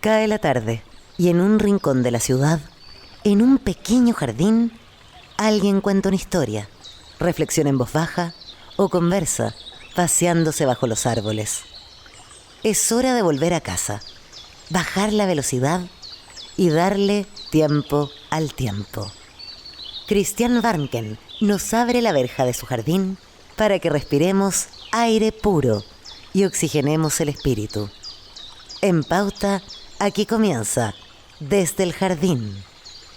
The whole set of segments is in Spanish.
Cae la tarde y en un rincón de la ciudad, en un pequeño jardín, alguien cuenta una historia, reflexiona en voz baja o conversa, paseándose bajo los árboles. Es hora de volver a casa, bajar la velocidad y darle tiempo al tiempo. Christian Warnken nos abre la verja de su jardín para que respiremos aire puro y oxigenemos el espíritu. En Pauta, aquí comienza Desde el Jardín.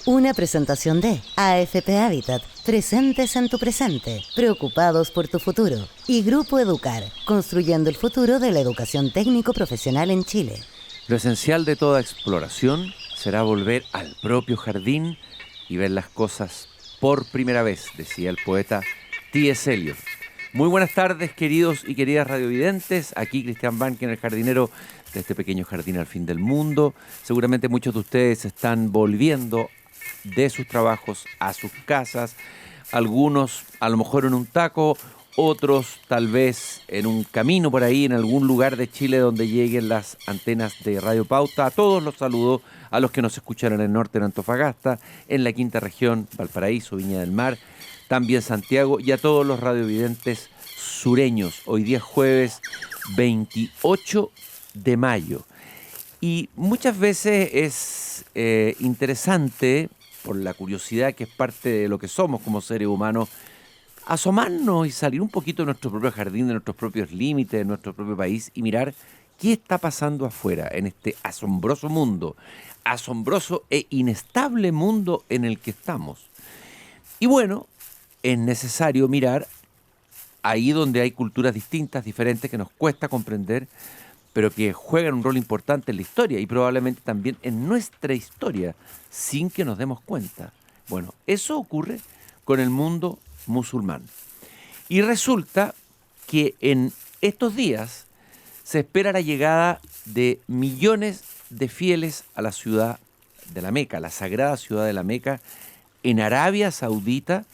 Una presentación de AFP Habitat, presentes en tu presente, preocupados por tu futuro. Y Grupo Educar, construyendo el futuro de la educación técnico-profesional en Chile. Lo esencial de toda exploración será volver al propio jardín y ver las cosas por primera vez, decía el poeta T.S. Eliot. Muy buenas tardes, queridos y queridas radiovidentes. Aquí Christian Warnken, el jardinero de este pequeño jardín al fin del mundo. Seguramente muchos de ustedes están volviendo de sus trabajos a sus casas. Algunos a lo mejor en un taco, otros tal vez en un camino por ahí, en algún lugar de Chile donde lleguen las antenas de Radio Pauta. A todos los saludo, a los que nos escuchan en el norte, en Antofagasta, en la quinta región, Valparaíso, Viña del Mar, también Santiago, y a todos los radiovidentes sureños. Hoy día es jueves 28 de mayo. Y muchas veces es interesante, por la curiosidad que es parte de lo que somos como seres humanos, asomarnos y salir un poquito de nuestro propio jardín, de nuestros propios límites, de nuestro propio país y mirar qué está pasando afuera en este asombroso mundo, asombroso e inestable mundo en el que estamos. Y bueno, es necesario mirar ahí donde hay culturas distintas, diferentes, que nos cuesta comprender, pero que juegan un rol importante en la historia y probablemente también en nuestra historia, sin que nos demos cuenta. Bueno, eso ocurre con el mundo musulmán. Y resulta que en estos días se espera la llegada de millones de fieles a la ciudad de la Meca, la sagrada ciudad de la Meca, en Arabia Saudita,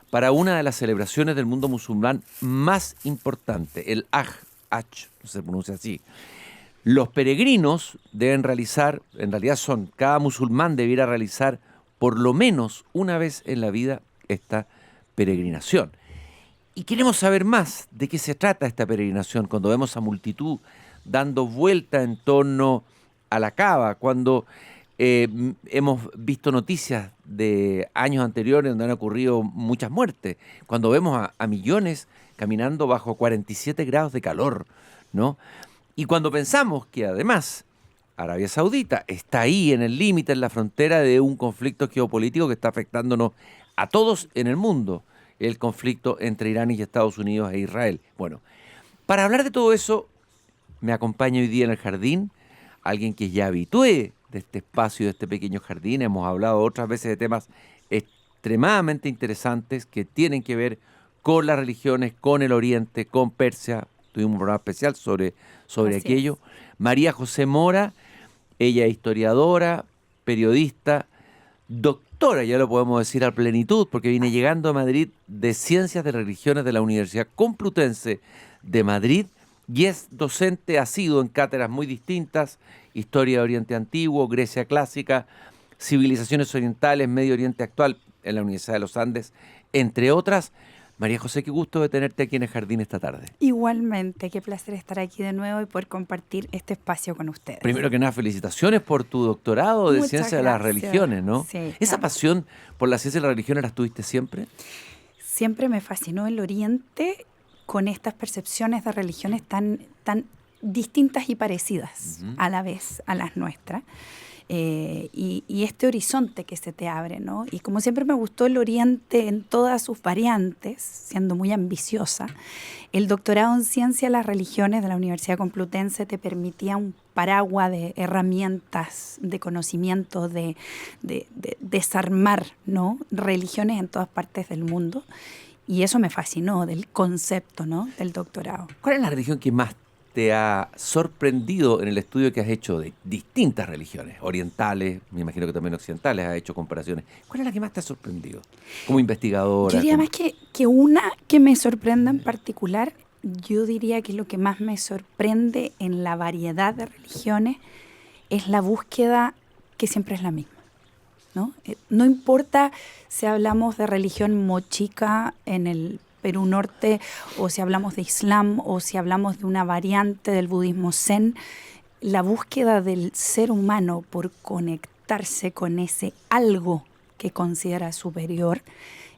para una de las celebraciones del mundo musulmán más importante, el Hajj, no se pronuncia así. Los peregrinos deben realizar, en realidad cada musulmán debiera realizar por lo menos una vez en la vida esta peregrinación. Y queremos saber más de qué se trata esta peregrinación, cuando vemos a multitud dando vuelta en torno a la Kaaba, cuando hemos visto noticias de años anteriores donde han ocurrido muchas muertes, cuando vemos a millones caminando bajo 47 grados de calor, ¿no? Y cuando pensamos que además Arabia Saudita está ahí en el límite, en la frontera de un conflicto geopolítico que está afectándonos a todos en el mundo, el conflicto entre Irán y Estados Unidos e Israel. Bueno, para hablar de todo eso, me acompaña hoy día en el jardín alguien que ya habitué de este espacio, de este pequeño jardín. Hemos hablado otras veces de temas extremadamente interesantes que tienen que ver con las religiones, con el Oriente, con Persia. Tuvimos un programa especial sobre aquello. María José Mora, ella es historiadora, periodista, doctora, ya lo podemos decir a plenitud, porque viene llegando a Madrid de Ciencias de Religiones de la Universidad Complutense de Madrid y es docente asiduo en cátedras muy distintas: Historia de Oriente Antiguo, Grecia Clásica, Civilizaciones Orientales, Medio Oriente Actual en la Universidad de los Andes, entre otras. María José, qué gusto de tenerte aquí en el jardín esta tarde. Igualmente, qué placer estar aquí de nuevo y poder compartir este espacio con ustedes. Primero que nada, felicitaciones por tu doctorado de Ciencia de las Religiones, ¿no? Sí, ¿Esa pasión por la ciencia de las religiones la tuviste siempre? Siempre me fascinó el Oriente con estas percepciones de religiones tan distintas y parecidas a la vez a las nuestras. Y este horizonte que se te abre, ¿no? Y como siempre me gustó el Oriente en todas sus variantes, siendo muy ambiciosa, el doctorado en Ciencia de las Religiones de la Universidad Complutense te permitía un paraguas de herramientas, de conocimiento, de desarmar, ¿no?, religiones en todas partes del mundo. Y eso me fascinó del concepto, ¿no?, del doctorado. ¿Cuál es la religión que más te ha sorprendido en el estudio que has hecho de distintas religiones, orientales, me imagino que también occidentales, has hecho comparaciones? ¿Cuál es la que más te ha sorprendido como investigadora? Yo diría más que una que me sorprenda en particular. Yo diría que lo que más me sorprende en la variedad de religiones es la búsqueda que siempre es la misma, ¿no? No importa si hablamos de religión mochica en el Perú Norte, o si hablamos de Islam, o si hablamos de una variante del budismo zen, la búsqueda del ser humano por conectarse con ese algo que considera superior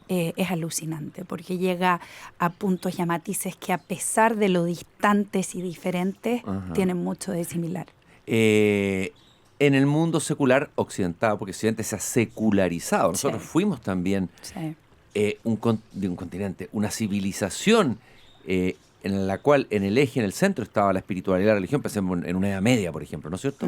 es alucinante, porque llega a puntos y a matices que, a pesar de lo distantes y diferentes, tienen mucho de similar. En el mundo secular occidental, porque Occidente se ha secularizado, nosotros fuimos también un continente, una civilización en la cual en el eje, en el centro, estaba la espiritualidad y la religión. Pensemos en una Edad Media, por ejemplo, ¿no es cierto?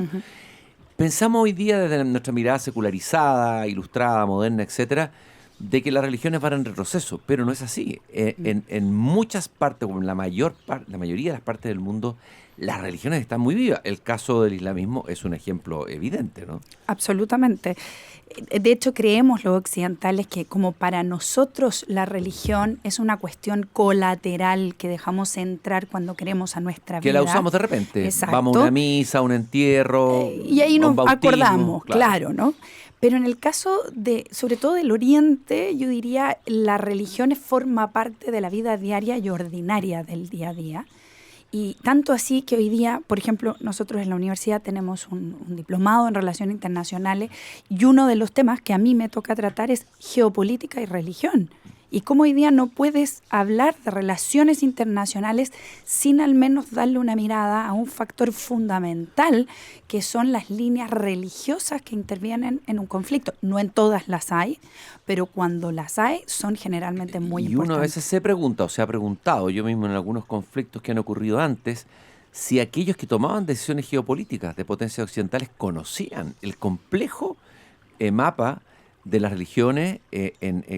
Pensamos hoy día, desde nuestra mirada secularizada, ilustrada, moderna, etcétera, de que las religiones van en retroceso, pero no es así. En muchas partes, o en la mayoría de las partes del mundo, las religiones están muy vivas. El caso del islamismo es un ejemplo evidente, ¿no? Absolutamente. De hecho, creemos los occidentales que, como para nosotros la religión es una cuestión colateral que dejamos entrar cuando queremos a nuestra vida. Que la usamos de repente. Exacto. Vamos a una misa, a un entierro, y ahí nos bautismo, acordamos, claro, ¿no? Pero en el caso sobre todo del Oriente, yo diría, la religión forma parte de la vida diaria y ordinaria del día a día. Y tanto así que hoy día, por ejemplo, nosotros en la universidad tenemos un diplomado en Relaciones Internacionales, y uno de los temas que a mí me toca tratar es geopolítica y religión. Y cómo hoy día no puedes hablar de relaciones internacionales sin al menos darle una mirada a un factor fundamental, que son las líneas religiosas que intervienen en un conflicto. No en todas las hay, pero cuando las hay son generalmente muy importantes. Y uno a veces se pregunta, o se ha preguntado, yo mismo en algunos conflictos que han ocurrido antes, si aquellos que tomaban decisiones geopolíticas de potencias occidentales conocían el complejo mapa de las religiones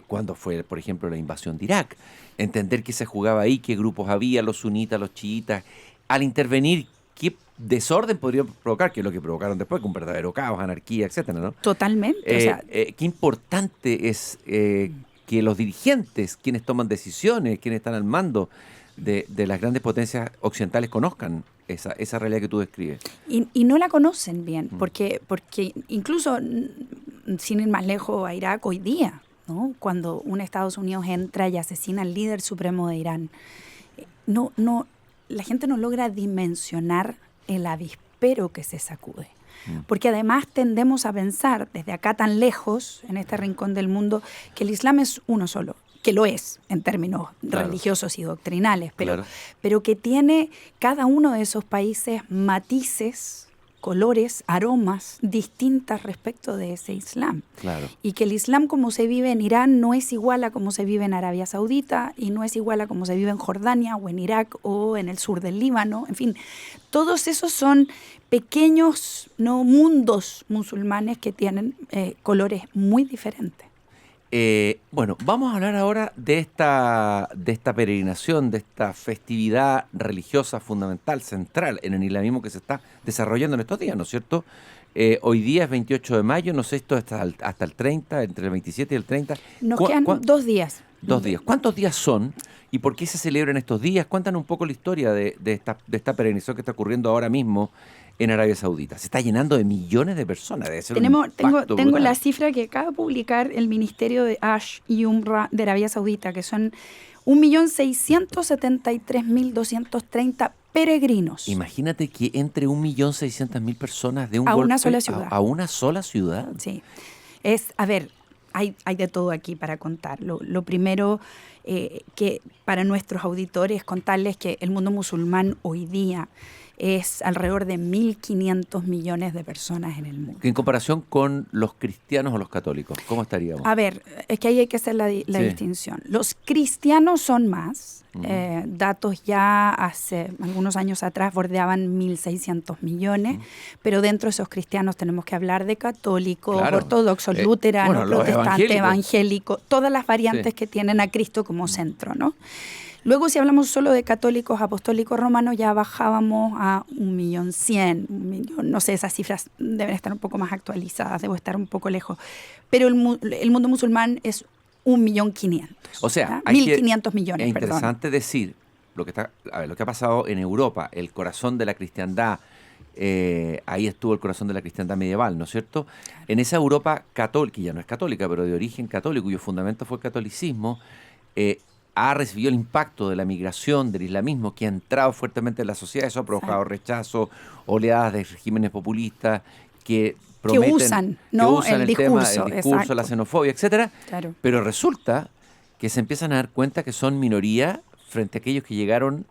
cuando fue, por ejemplo, la invasión de Irak. Entender qué se jugaba ahí, qué grupos había, los sunitas, los chiitas. Al intervenir, qué desorden podría provocar, que es lo que provocaron después, con un verdadero caos, anarquía, etcétera, ¿no? Totalmente. Qué importante es que los dirigentes, quienes toman decisiones, quienes están al mando de las grandes potencias occidentales, conozcan esa realidad que tú describes. Y no la conocen bien, porque incluso, sin ir más lejos, a Irak hoy día, ¿no? Cuando un Estados Unidos entra y asesina al líder supremo de Irán, la gente no logra dimensionar el avispero que se sacude. Porque además tendemos a pensar desde acá tan lejos, en este rincón del mundo, que el Islam es uno solo, que lo es en términos religiosos y doctrinales, pero que tiene cada uno de esos países matices, colores, aromas distintas respecto de ese Islam. Y que el Islam como se vive en Irán no es igual a como se vive en Arabia Saudita, y no es igual a como se vive en Jordania o en Irak o en el sur del Líbano. En fin, todos esos son pequeños mundos musulmanes que tienen colores muy diferentes. Bueno, vamos a hablar ahora de esta peregrinación, de esta festividad religiosa fundamental, central en el islamismo, que se está desarrollando en estos días, ¿no es cierto? Hoy día es 28 de mayo, no sé, esto hasta el 30, entre el 27 y el 30. Nos quedan 2 días. 2 días. ¿Cuántos días son y por qué se celebran estos días? Cuéntanos un poco la historia de esta peregrinación que está ocurriendo ahora mismo en Arabia Saudita. Se está llenando de millones de personas. Debe ser tengo la cifra que acaba de publicar el Ministerio de Hajj y Umrah de Arabia Saudita, que son 1.673.230 peregrinos. Imagínate que entre 1.600.000 personas de un a golpe una sola ciudad. A una sola ciudad. Sí. Hay de todo aquí para contar. Lo primero, que para nuestros auditores contarles que el mundo musulmán hoy día es alrededor de 1.500 millones de personas en el mundo. En comparación con los cristianos o los católicos, ¿cómo estaríamos? A ver, es que ahí hay que hacer la distinción. Los cristianos son más. Datos ya hace algunos años atrás bordeaban 1.600 millones, pero dentro de esos cristianos tenemos que hablar de católicos, ortodoxos, luteranos, protestantes, evangélicos, todas las variantes que tienen a Cristo como centro, ¿no? Luego, si hablamos solo de católicos apostólicos romanos, ya bajábamos a 1.100.000, no sé, esas cifras deben estar un poco más actualizadas, debo estar un poco lejos, pero el mundo musulmán es 1.500.000. O sea, 1.500 millones, es interesante decir lo que ha pasado en Europa, el corazón de la cristiandad, ahí estuvo el corazón de la cristiandad medieval, ¿no es cierto? Claro. En esa Europa católica, que ya no es católica, pero de origen católico, cuyo fundamento fue el catolicismo, ha recibido el impacto de la migración del islamismo que ha entrado fuertemente en la sociedad. Eso ha provocado rechazo, oleadas de regímenes populistas que prometen, usan, ¿no? el discurso, la xenofobia, etcétera. Claro. Pero resulta que se empiezan a dar cuenta que son minoría frente a aquellos que llegaron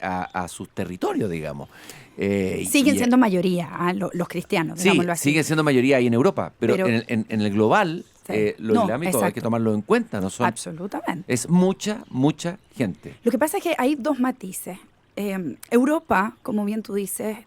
a sus territorios, digamos. Siguen siendo mayoría los cristianos, digámoslo así. Siguen siendo mayoría ahí en Europa, pero en el global, lo islámico hay que tomarlo en cuenta, ¿no? Absolutamente. Es mucha gente. Lo que pasa es que hay dos matices. Europa, como bien tú dices,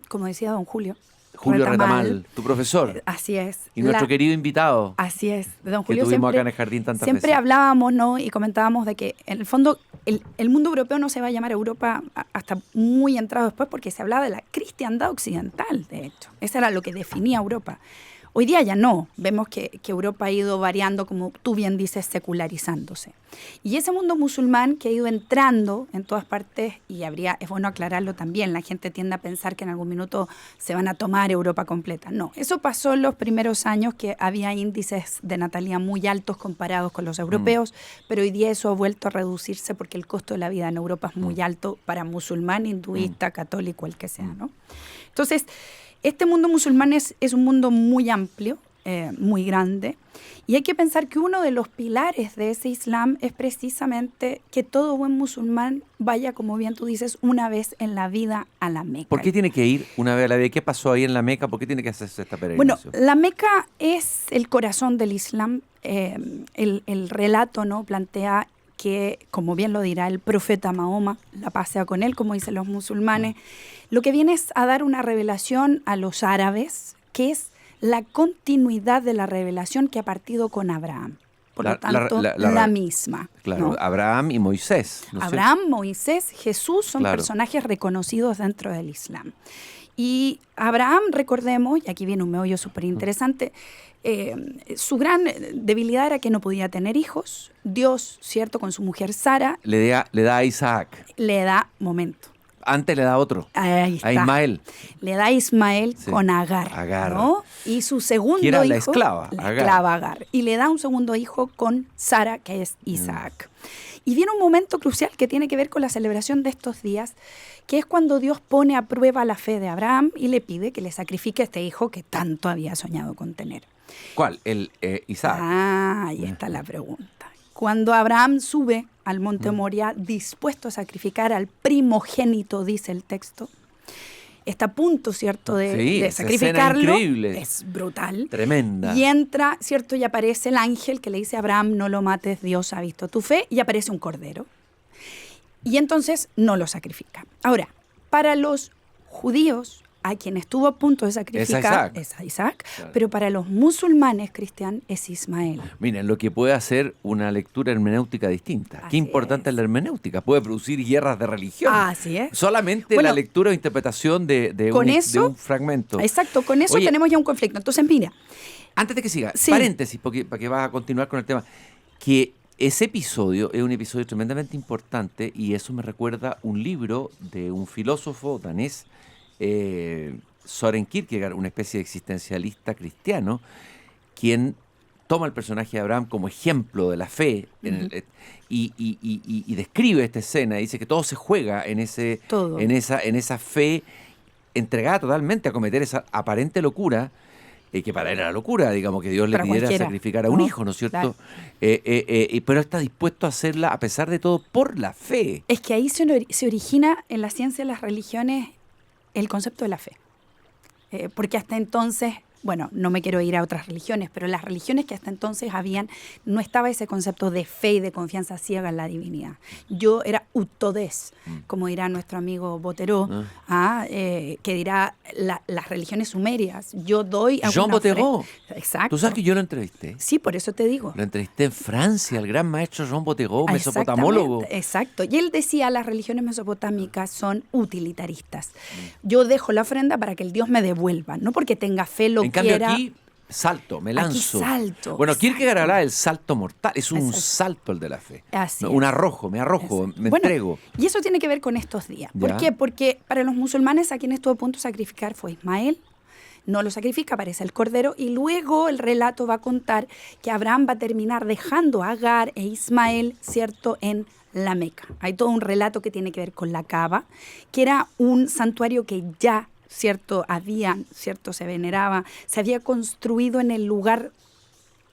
como decía don Julio Retamal, tu profesor. Así es. Y nuestro querido invitado. Así es. Don Julio que tuvimos acá en el jardín tantas siempre veces. Hablábamos, ¿no? Y comentábamos de que, en el fondo, el mundo europeo no se va a llamar Europa hasta muy entrado después, porque se hablaba de la cristiandad occidental, de hecho. Eso era lo que definía Europa. Hoy día ya no. Vemos que Europa ha ido variando, como tú bien dices, secularizándose. Y ese mundo musulmán que ha ido entrando en todas partes, y es bueno aclararlo también, la gente tiende a pensar que en algún minuto se van a tomar Europa completa. No, eso pasó en los primeros años, que había índices de natalidad muy altos comparados con los europeos, pero hoy día eso ha vuelto a reducirse porque el costo de la vida en Europa es muy alto para musulmán, hinduista, católico, el que sea, ¿no? Entonces, este mundo musulmán es un mundo muy amplio, muy grande, y hay que pensar que uno de los pilares de ese Islam es precisamente que todo buen musulmán vaya, como bien tú dices, una vez en la vida a la Meca. ¿Por qué tiene que ir una vez a la vida? ¿Qué pasó ahí en la Meca? ¿Por qué tiene que hacerse esta peregrinación? Bueno, la Meca es el corazón del Islam. El relato, ¿no?, plantea que, como bien lo dirá el profeta Mahoma, la paz sea con él, como dicen los musulmanes, lo que viene es a dar una revelación a los árabes, que es la continuidad de la revelación que ha partido con Abraham. Por lo tanto, la misma. Claro, ¿no? Abraham y Moisés. ¿no? Abraham, Moisés, Jesús son personajes reconocidos dentro del Islam. Y Abraham, recordemos, y aquí viene un meollo súper interesante, su gran debilidad era que no podía tener hijos. Dios, ¿cierto?, con su mujer Sara. Le da a Isaac. Momento. Antes le da otro. Ahí está. A Ismael. Le da a Ismael con Agar. ¿No? Y su segundo hijo. La esclava. La esclava Agar. Y le da un segundo hijo con Sara, que es Isaac. Y viene un momento crucial que tiene que ver con la celebración de estos días, que es cuando Dios pone a prueba la fe de Abraham y le pide que le sacrifique a este hijo que tanto había soñado con tener. ¿Cuál? Isaac. Ahí está la pregunta. Cuando Abraham sube al monte Moria dispuesto a sacrificar al primogénito, dice el texto, está a punto, ¿cierto?, de sacrificarlo. Increíble. Es brutal. Tremenda. Y entra, ¿cierto?, y aparece el ángel que le dice a Abraham, no lo mates, Dios ha visto tu fe, y aparece un cordero. Y entonces no lo sacrifica. Ahora, para los judíos, a quien estuvo a punto de sacrificar es a Isaac, claro. Pero para los musulmanes, Cristian, es Ismael. Miren, lo que puede hacer una lectura hermenéutica distinta. Así Qué importante es la hermenéutica. Puede producir guerras de religión. Así es. Solamente la lectura o interpretación de un fragmento. Exacto, con eso tenemos ya un conflicto. Entonces, mira. Antes de que siga, paréntesis, para que vas a continuar con el tema, que ese episodio es un episodio tremendamente importante y eso me recuerda un libro de un filósofo danés, Søren Kierkegaard, una especie de existencialista cristiano, quien toma el personaje de Abraham como ejemplo de la fe y describe esta escena. Dice que todo se juega en esa fe entregada totalmente a cometer esa aparente locura, que para él era locura, digamos, que Dios le pidiera sacrificar a un hijo, ¿no es cierto? Claro. Pero está dispuesto a hacerla a pesar de todo por la fe. Es que ahí se origina en la ciencia de las religiones el concepto de la fe. Porque hasta entonces, bueno, no me quiero ir a otras religiones, pero las religiones que hasta entonces no estaba ese concepto de fe y de confianza ciega en la divinidad. Yo era utodes, como dirá nuestro amigo Botero, que dirá las religiones sumerias. Yo doy a Jean Botero. Exacto. ¿Tú sabes que yo lo entrevisté? Sí, por eso te digo. Lo entrevisté en Francia, el gran maestro Jean Botero, mesopotamólogo. Exacto. Y él decía, las religiones mesopotámicas son utilitaristas. Yo dejo la ofrenda para que el Dios me devuelva, no porque tenga fe lo en cambio, aquí salto, me Aquí lanzo. salto. Bueno, exacto. Kierkegaard hablaba del salto mortal. Es un Exacto. salto el de la fe. Así No, es. un arrojo, me arrojo, Exacto. me Bueno, entrego. Y eso tiene que ver con estos días. ¿Por Ya. qué? Porque para los musulmanes a quien estuvo a punto de sacrificar fue Ismael. No lo sacrifica, aparece el cordero y luego el relato va a contar que Abraham va a terminar dejando a Agar e Ismael, ¿cierto?, en la Meca. Hay todo un relato que tiene que ver con la Kaaba, que era un santuario que ya, ¿cierto?, se veneraba, se había construido en el lugar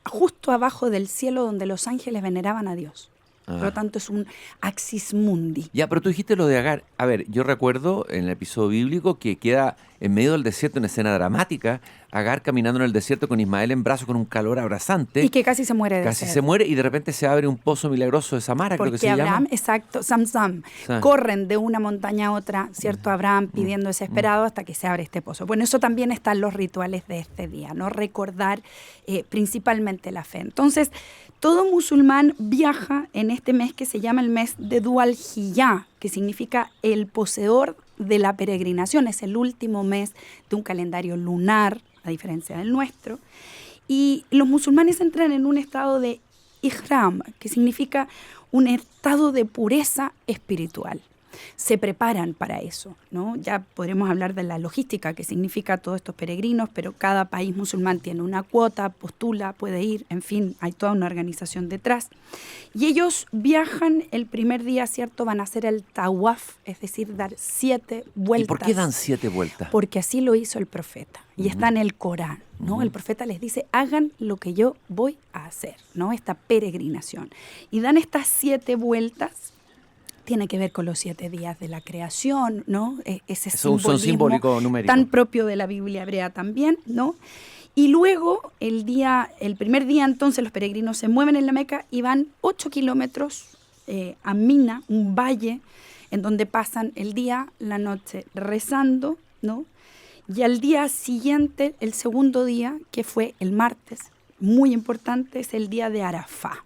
justo abajo del cielo donde los ángeles veneraban a Dios. Por lo tanto, es un axis mundi. Ya, pero tú dijiste lo de Agar. A ver, yo recuerdo en el episodio bíblico que queda en medio del desierto una escena dramática, Agar caminando en el desierto con Ismael en brazos con un calor abrazante. Y que casi se muere de Casi sed. se muere y de repente se abre un pozo milagroso de Samara, creo que Porque se Abraham, llama. exacto, Samsam, Sí. corren de una montaña a otra, ¿cierto? Abraham pidiendo desesperado hasta que se abre este pozo. Bueno, eso también está en los rituales de este día, ¿no? Recordar principalmente la fe. Entonces, todo musulmán viaja en este mes que se llama el mes de Dual Hijjah, que significa el poseedor de la peregrinación. Es el último mes de un calendario lunar, a diferencia del nuestro. Y los musulmanes entran en un estado de ihram, que significa un estado de pureza espiritual. Se preparan para eso, ¿no? Ya podremos hablar de la logística que significa todos estos peregrinos, pero cada país musulmán tiene una cuota, postula, puede ir, en fin, hay toda una organización detrás. Y ellos viajan el primer día, ¿cierto? Van a hacer el tawaf, es decir, dar 7 vueltas. ¿Y por qué dan 7 vueltas? Porque así lo hizo el profeta. Y está en el Corán, ¿no? El profeta les dice, hagan lo que yo voy a hacer, ¿no? Esta peregrinación. Y dan estas 7 vueltas. Tiene que ver con los 7 días de la creación, ¿no? Ese Son simbolismo simbólicos numéricos. tan propio de la Biblia hebrea también, ¿no? Y luego, el primer día, entonces, los peregrinos se mueven en la Meca y van 8 kilómetros a Mina, un valle, en donde pasan el día, la noche rezando, ¿no? Y al día siguiente, el segundo día, que fue el martes, muy importante, es el día de Arafá.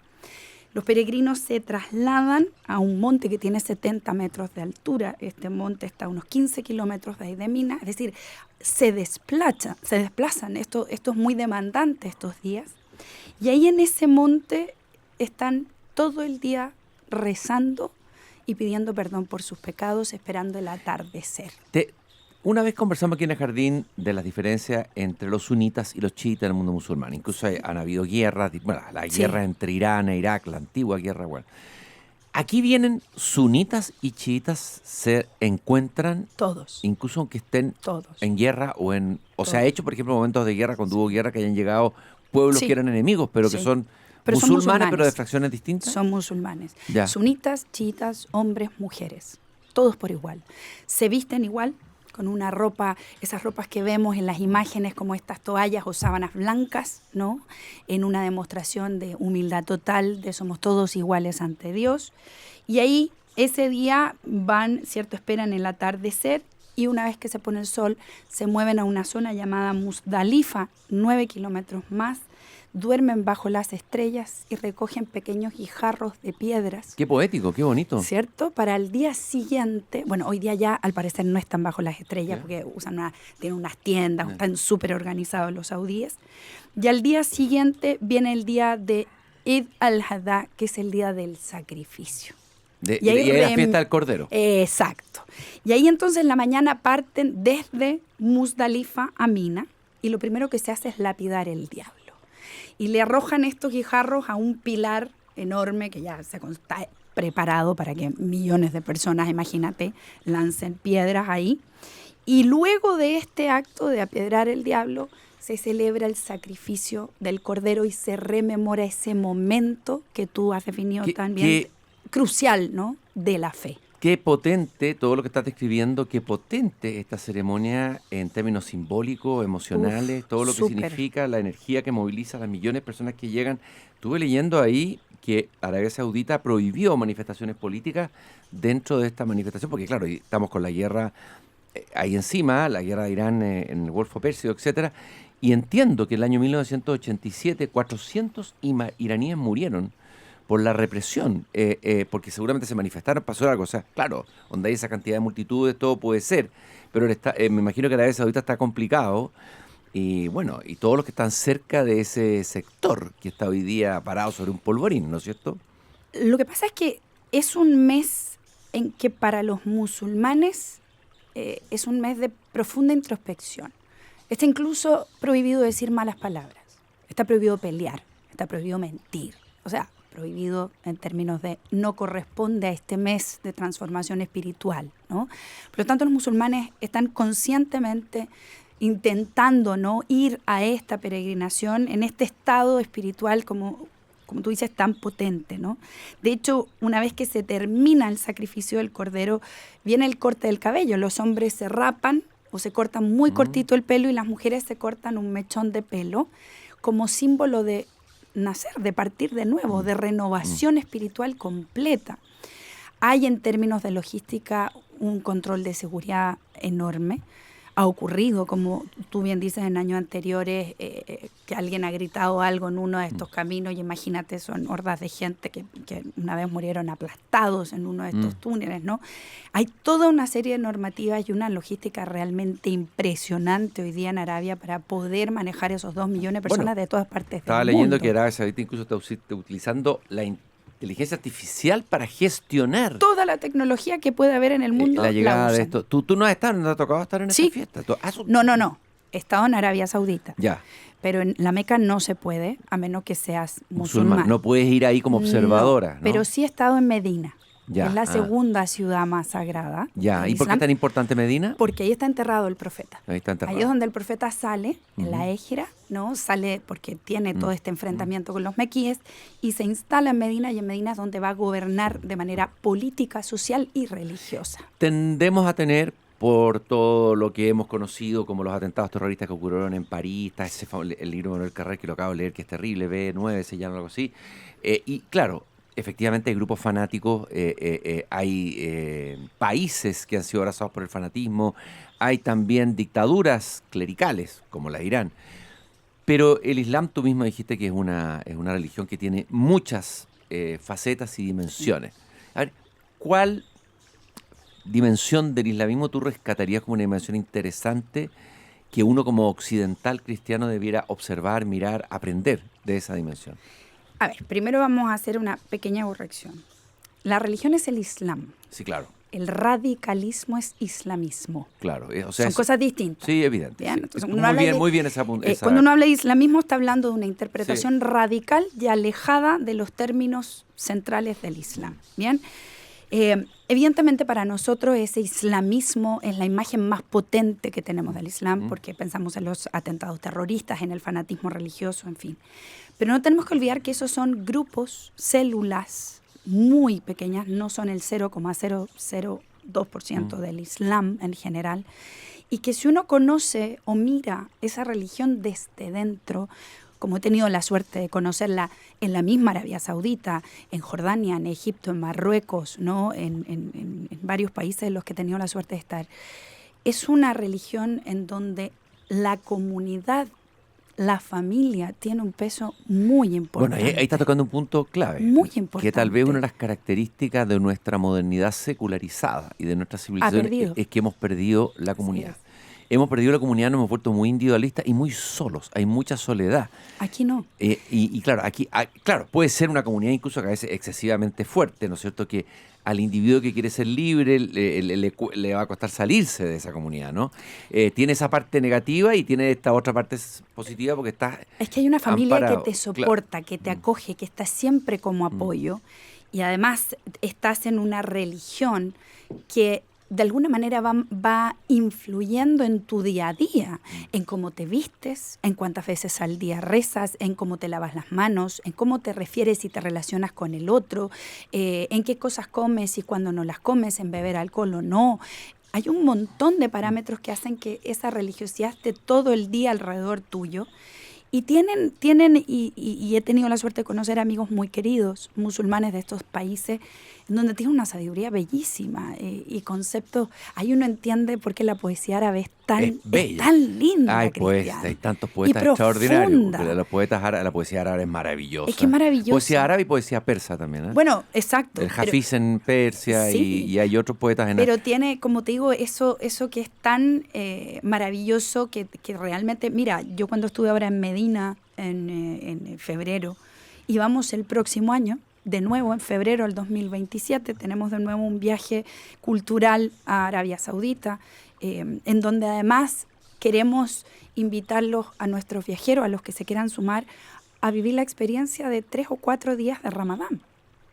Los peregrinos se trasladan a un monte que tiene 70 metros de altura. Este monte está a unos 15 kilómetros de ahí de Mina. Es decir, se desplazan. Esto es muy demandante estos días. Y ahí en ese monte están todo el día rezando y pidiendo perdón por sus pecados, esperando el atardecer. Una vez conversamos aquí en el jardín de las diferencias entre los sunitas y los chiitas en el mundo musulmán. Incluso han habido guerras, bueno, la guerra entre Irán e Irak, la antigua guerra. Bueno. Aquí vienen sunitas y chiitas, se encuentran Todos. incluso aunque estén Todos. en guerra o se ha hecho, por ejemplo, momentos de guerra, cuando hubo guerra, que hayan llegado pueblos que eran enemigos, pero que son musulmanes, pero de fracciones distintas. Son musulmanes. Ya. Sunitas, chiitas, hombres, mujeres. Todos por igual. Se visten igual, con una ropa, esas ropas que vemos en las imágenes como estas toallas o sábanas blancas, ¿no? En una demostración de humildad total, de somos todos iguales ante Dios. Y ahí, ese día van, ¿cierto? Esperan el atardecer y una vez que se pone el sol, se mueven a una zona llamada Muzdalifa, 9 kilómetros más, duermen bajo las estrellas y recogen pequeños guijarros de piedras. Qué poético, qué bonito. ¿Cierto? Para el día siguiente, bueno, hoy día ya al parecer no están bajo las estrellas porque tienen unas tiendas, están súper organizados los saudíes. Y al día siguiente viene el día de Eid al-Adha, que es el día del sacrificio. Y ahí la fiesta del Cordero. Exacto. Y ahí entonces en la mañana parten desde Muzdalifa a Mina y lo primero que se hace es lapidar el diablo. Y le arrojan estos guijarros a un pilar enorme que ya está preparado para que millones de personas, imagínate, lancen piedras ahí. Y luego de este acto de apedrar el diablo, se celebra el sacrificio del Cordero y se rememora ese momento que tú has definido también, crucial, ¿no?, de la fe. Qué potente todo lo que estás describiendo, qué potente esta ceremonia en términos simbólicos, emocionales, todo lo que significa, la energía que moviliza a las millones de personas que llegan. Estuve leyendo ahí que Arabia Saudita prohibió manifestaciones políticas dentro de esta manifestación, porque claro, estamos con la guerra ahí encima, la guerra de Irán en el Golfo Pérsico, etcétera, y entiendo que en el año 1987 400 iraníes murieron por la represión, porque seguramente se manifestaron, pasó algo, o sea, claro, donde hay esa cantidad de multitudes, todo puede ser, pero me imagino que Arabia Saudita está complicado, y bueno, y todos los que están cerca de ese sector que está hoy día parado sobre un polvorín, ¿no es cierto? Lo que pasa es que es un mes en que para los musulmanes es un mes de profunda introspección. Está incluso prohibido decir malas palabras, está prohibido pelear, está prohibido mentir, o sea, prohibido en términos de no corresponde a este mes de transformación espiritual, ¿no? Por lo tanto, los musulmanes están conscientemente intentando, ¿no?, ir a esta peregrinación en este estado espiritual como tú dices, tan potente, ¿no? De hecho, una vez que se termina el sacrificio del cordero, viene el corte del cabello. Los hombres se rapan o se cortan muy cortito el pelo y las mujeres se cortan un mechón de pelo como símbolo de nacer, de partir de nuevo, de renovación espiritual completa. Hay en términos de logística un control de seguridad enorme. Ha ocurrido, como tú bien dices, en años anteriores, que alguien ha gritado algo en uno de estos caminos y imagínate, son hordas de gente que una vez murieron aplastados en uno de estos túneles, ¿no? Hay toda una serie de normativas y una logística realmente impresionante hoy día en Arabia para poder manejar esos 2 millones de personas de todas partes del mundo. Estaba leyendo que Arabia Saudita incluso está utilizando la inteligencia artificial para gestionar toda la tecnología que puede haber en el mundo. La llegada de esto. ¿Tú no has estado, no te ha tocado estar en esta fiesta? No. He estado en Arabia Saudita. Ya. Pero en la Meca no se puede, a menos que seas musulmán. No puedes ir ahí como observadora, ¿no? Pero sí he estado en Medina. Ya, es la segunda ciudad más sagrada. Ya. ¿Y por qué es tan importante Medina? Porque ahí está enterrado el profeta. Ahí está enterrado. Ahí es donde el profeta sale, en la Égira, ¿no? Sale porque tiene todo este enfrentamiento con los mequíes y se instala en Medina, y en Medina es donde va a gobernar de manera política, social y religiosa. Tendemos a tener, por todo lo que hemos conocido como los atentados terroristas que ocurrieron en París, está el libro de Manuel Carrère que lo acabo de leer, que es terrible, B9 se llama, algo así. Y claro, efectivamente hay grupos fanáticos, hay países que han sido abrazados por el fanatismo, hay también dictaduras clericales, como la de Irán. Pero el Islam, tú mismo dijiste que es una religión que tiene muchas facetas y dimensiones. A ver, ¿cuál dimensión del islamismo tú rescatarías como una dimensión interesante que uno como occidental cristiano debiera observar, mirar, aprender de esa dimensión? A ver, primero vamos a hacer una pequeña corrección. La religión es el Islam. Sí, claro. El radicalismo es islamismo. Claro. O sea, son cosas distintas. Sí, evidente. Bien, Sí. entonces, Muy bien esa cuando uno habla de islamismo está hablando de una interpretación radical y alejada de los términos centrales del Islam. Bien. Evidentemente para nosotros ese islamismo es la imagen más potente que tenemos del Islam, porque pensamos en los atentados terroristas, en el fanatismo religioso, en fin. Pero no tenemos que olvidar que esos son grupos, células muy pequeñas, no son el 0,002% del Islam en general, y que si uno conoce o mira esa religión desde dentro, como he tenido la suerte de conocerla en la misma Arabia Saudita, en Jordania, en Egipto, en Marruecos, ¿no? en varios países en los que he tenido la suerte de estar, es una religión en donde la comunidad, la familia, tiene un peso muy importante. Bueno, ahí está tocando un punto clave. Muy importante. Que tal vez una de las características de nuestra modernidad secularizada y de nuestra civilización es que hemos perdido la comunidad. Hemos perdido la comunidad, nos hemos vuelto muy individualistas y muy solos. Hay mucha soledad. Aquí no. Y claro, aquí claro, puede ser una comunidad incluso que a veces excesivamente fuerte, ¿no es cierto? Que al individuo que quiere ser libre le va a costar salirse de esa comunidad, ¿no? Tiene esa parte negativa y tiene esta otra parte positiva porque está es que hay una familia amparado. Que te soporta, que te acoge, que está siempre como apoyo. Y además estás en una religión que de alguna manera va influyendo en tu día a día, en cómo te vistes, en cuántas veces al día rezas, en cómo te lavas las manos, en cómo te refieres y te relacionas con el otro, en qué cosas comes y cuándo no las comes, en beber alcohol o no. Hay un montón de parámetros que hacen que esa religiosidad esté todo el día alrededor tuyo. Y y he tenido la suerte de conocer amigos muy queridos, musulmanes de estos países, donde tiene una sabiduría bellísima y conceptos. Ahí uno entiende por qué la poesía árabe es tan linda, Ay, Cristian. hay tantos poetas y extraordinarios. profunda. Los poetas la poesía árabe es maravillosa. Es que es maravillosa. Poesía árabe y poesía persa también, ¿eh? Bueno, exacto. El Hafiz en Persia sí, y hay otros poetas en... Pero tiene, como te digo, eso que es tan maravilloso que realmente... Mira, yo cuando estuve ahora en Medina en febrero, y vamos el próximo año, de nuevo en febrero del 2027, tenemos de nuevo un viaje cultural a Arabia Saudita, en donde además queremos invitarlos a nuestros viajeros, a los que se quieran sumar, a vivir la experiencia de 3 o 4 días de Ramadán.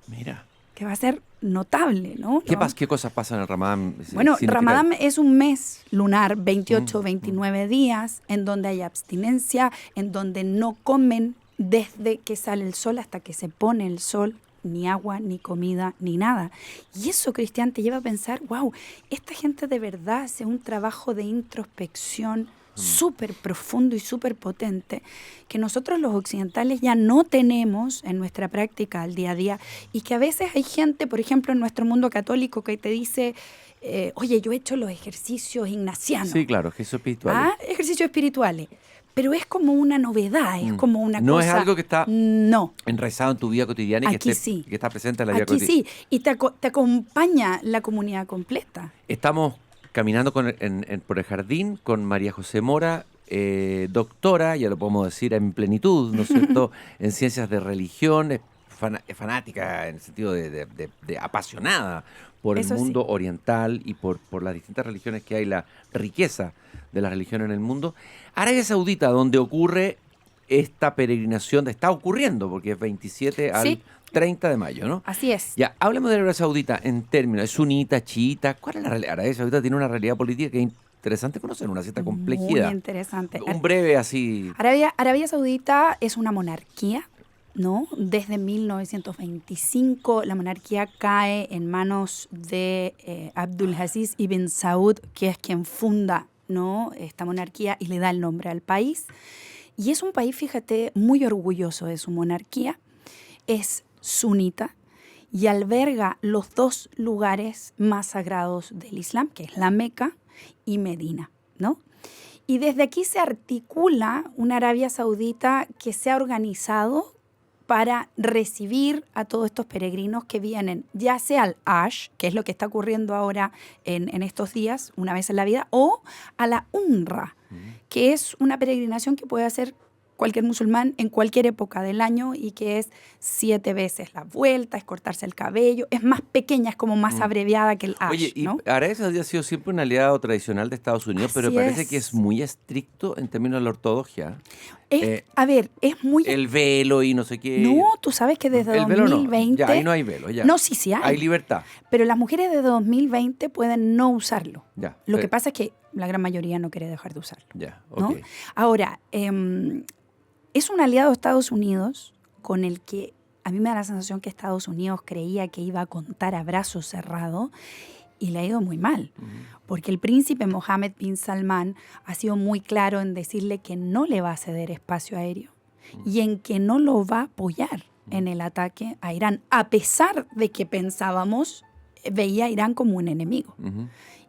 Mira. Que va a ser notable, ¿no? ¿Qué cosas pasan en el Ramadán? Bueno, Ramadán es un mes lunar, 28 o 29 días, en donde hay abstinencia, en donde no comen desde que sale el sol hasta que se pone el sol, ni agua, ni comida, ni nada. Y eso, Cristian, te lleva a pensar, wow, esta gente de verdad hace un trabajo de introspección súper profundo y súper potente, que nosotros los occidentales ya no tenemos en nuestra práctica al día a día, y que a veces hay gente, por ejemplo, en nuestro mundo católico, que te dice, oye, yo he hecho los ejercicios ignacianos. Sí, claro, ejercicios espirituales. Ejercicios espirituales. Pero es como una novedad, es como una cosa... No es algo que está no. enraizado en tu vida cotidiana y que está presente en la vida cotidiana. Aquí sí, y te acompaña la comunidad completa. Estamos caminando por el jardín con María José Mora, doctora, ya lo podemos decir en plenitud, ¿no es cierto?, en ciencias de religión, es fanática en el sentido de apasionada por el mundo oriental y por las distintas religiones que hay, la riqueza de la religión en el mundo. Arabia Saudita, donde ocurre esta peregrinación, está ocurriendo, porque es 27 al 30 de mayo, ¿no? Así es. Ya, hablemos de Arabia Saudita en términos, ¿es sunita, chiita? ¿Cuál es la realidad? Arabia Saudita tiene una realidad política que es interesante conocer, una cierta complejidad. Muy interesante. Un breve así... Arabia Saudita es una monarquía, ¿no? Desde 1925 la monarquía cae en manos de Abdulaziz ibn Saud, que es quien funda, ¿no?, esta monarquía y le da el nombre al país. Y es un país, fíjate, muy orgulloso de su monarquía. Es sunita y alberga los 2 lugares más sagrados del Islam, que es la Meca y Medina, ¿no? Y desde aquí se articula una Arabia Saudita que se ha organizado para recibir a todos estos peregrinos que vienen, ya sea al Hajj, que es lo que está ocurriendo ahora en estos días, una vez en la vida, o a la Umra, que es una peregrinación que puede hacer cualquier musulmán en cualquier época del año y que es 7 veces la vuelta, es cortarse el cabello, es más pequeña, es como más abreviada que el Hajj. Oye, ¿no? y Arabia Saudita ha sido siempre un aliado tradicional de Estados Unidos, Así pero parece es. que es muy estricto en términos de la ortodoxia. A ver, es muy... El velo y no sé qué. No, tú sabes que desde el velo 2020... No. Ya, ahí no hay velo, ya. No, sí hay. Hay libertad. Pero las mujeres de 2020 pueden no usarlo. Ya. Lo que pasa es que la gran mayoría no quiere dejar de usarlo. Ya, ¿no? ok. Ahora, es un aliado de Estados Unidos con el que a mí me da la sensación que Estados Unidos creía que iba a contar a brazo cerrado y le ha ido muy mal. Porque el príncipe Mohammed bin Salman ha sido muy claro en decirle que no le va a ceder espacio aéreo y en que no lo va a apoyar en el ataque a Irán, a pesar de que veía a Irán como un enemigo.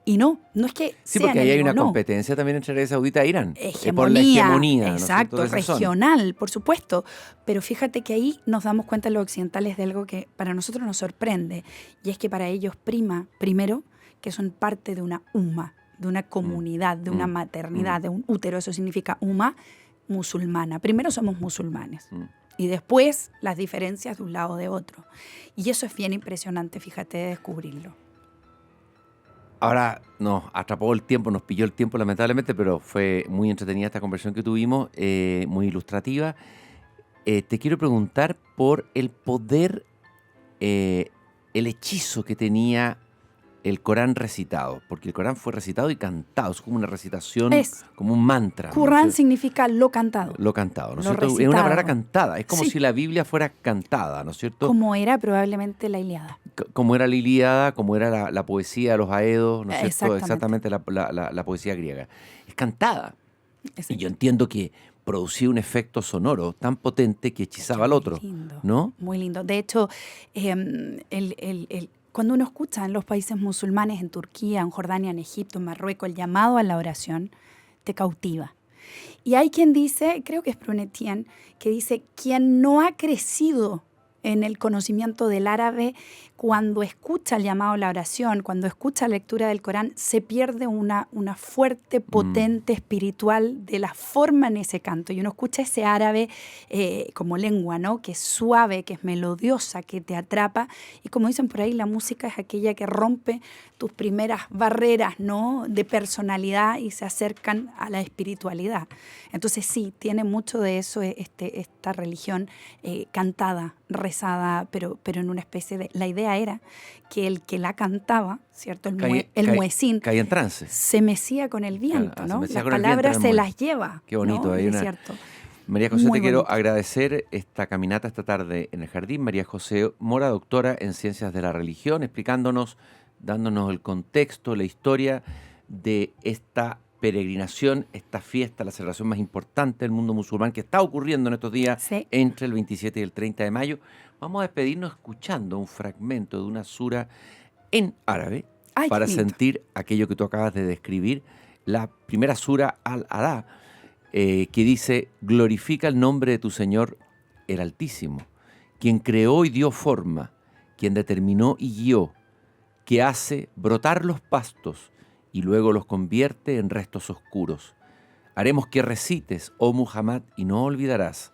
Y no es que sí, sea porque ahí hay una no. competencia también entre Arabia Saudita e Irán. Hegemonía, por la hegemonía. exacto, ¿no es cierto?, regional, por supuesto. Pero fíjate que ahí nos damos cuenta los occidentales de algo que para nosotros nos sorprende. Y es que para ellos primero, que son parte de una umma, de una comunidad, de una maternidad, de un útero. Eso significa umma musulmana. Primero somos musulmanes. Y después las diferencias de un lado o de otro. Y eso es bien impresionante, fíjate, de descubrirlo. Ahora nos atrapó el tiempo, nos pilló el tiempo lamentablemente, pero fue muy entretenida esta conversación que tuvimos, muy ilustrativa. Te quiero preguntar por el poder, el hechizo que tenía el Corán recitado, porque el Corán fue recitado y cantado, es como una recitación, como un mantra. Corán significa lo cantado. Lo cantado, ¿no es Lo cierto? recitado. Es una palabra cantada, es como Sí. si la Biblia fuera cantada, ¿no es cierto? Como era probablemente la Ilíada. Como era la Ilíada, como era la poesía de los Aedos, ¿no es cierto? Exactamente. Exactamente la poesía griega. Es cantada. Exacto. Y yo entiendo que producía un efecto sonoro tan potente que hechizaba al otro, Lindo, ¿no? muy lindo. De hecho, cuando uno escucha en los países musulmanes, en Turquía, en Jordania, en Egipto, en Marruecos, el llamado a la oración, te cautiva. Y hay quien dice, creo que es Brunetian, que dice, quien no ha crecido en el conocimiento del árabe, cuando escucha el llamado a la oración, cuando escucha la lectura del Corán, se pierde una fuerte, potente espiritual de la forma en ese canto. Y uno escucha ese árabe como lengua, ¿no? Que es suave, que es melodiosa, que te atrapa. Y como dicen por ahí, la música es aquella que rompe tus primeras barreras, ¿no? De personalidad y se acercan a la espiritualidad. Entonces sí, tiene mucho de eso esta religión cantada, rezada, pero en una especie de... La idea era que el que la cantaba, ¿cierto? El muecín caía en trance. se mecía con el viento, Claro, ¿no? se mecía Las con el viento palabras en el se muelle. las lleva. Qué bonito, ¿no? hay una... ¿Cierto? María José, Muy te quiero bonito. agradecer esta caminata esta tarde en el jardín. María José Mora, doctora en Ciencias de la Religión, explicándonos, dándonos el contexto, la historia de esta peregrinación, esta fiesta, la celebración más importante del mundo musulmán que está ocurriendo en estos días Sí. entre el 27 y el 30 de mayo. Vamos a despedirnos escuchando un fragmento de una sura en árabe Ay, qué para lindo. sentir aquello que tú acabas de describir, la primera sura Al-Alá, que dice: glorifica el nombre de tu Señor, el Altísimo, quien creó y dio forma, quien determinó y guió, que hace brotar los pastos y luego los convierte en restos oscuros. Haremos que recites, oh Muhammad, y no olvidarás,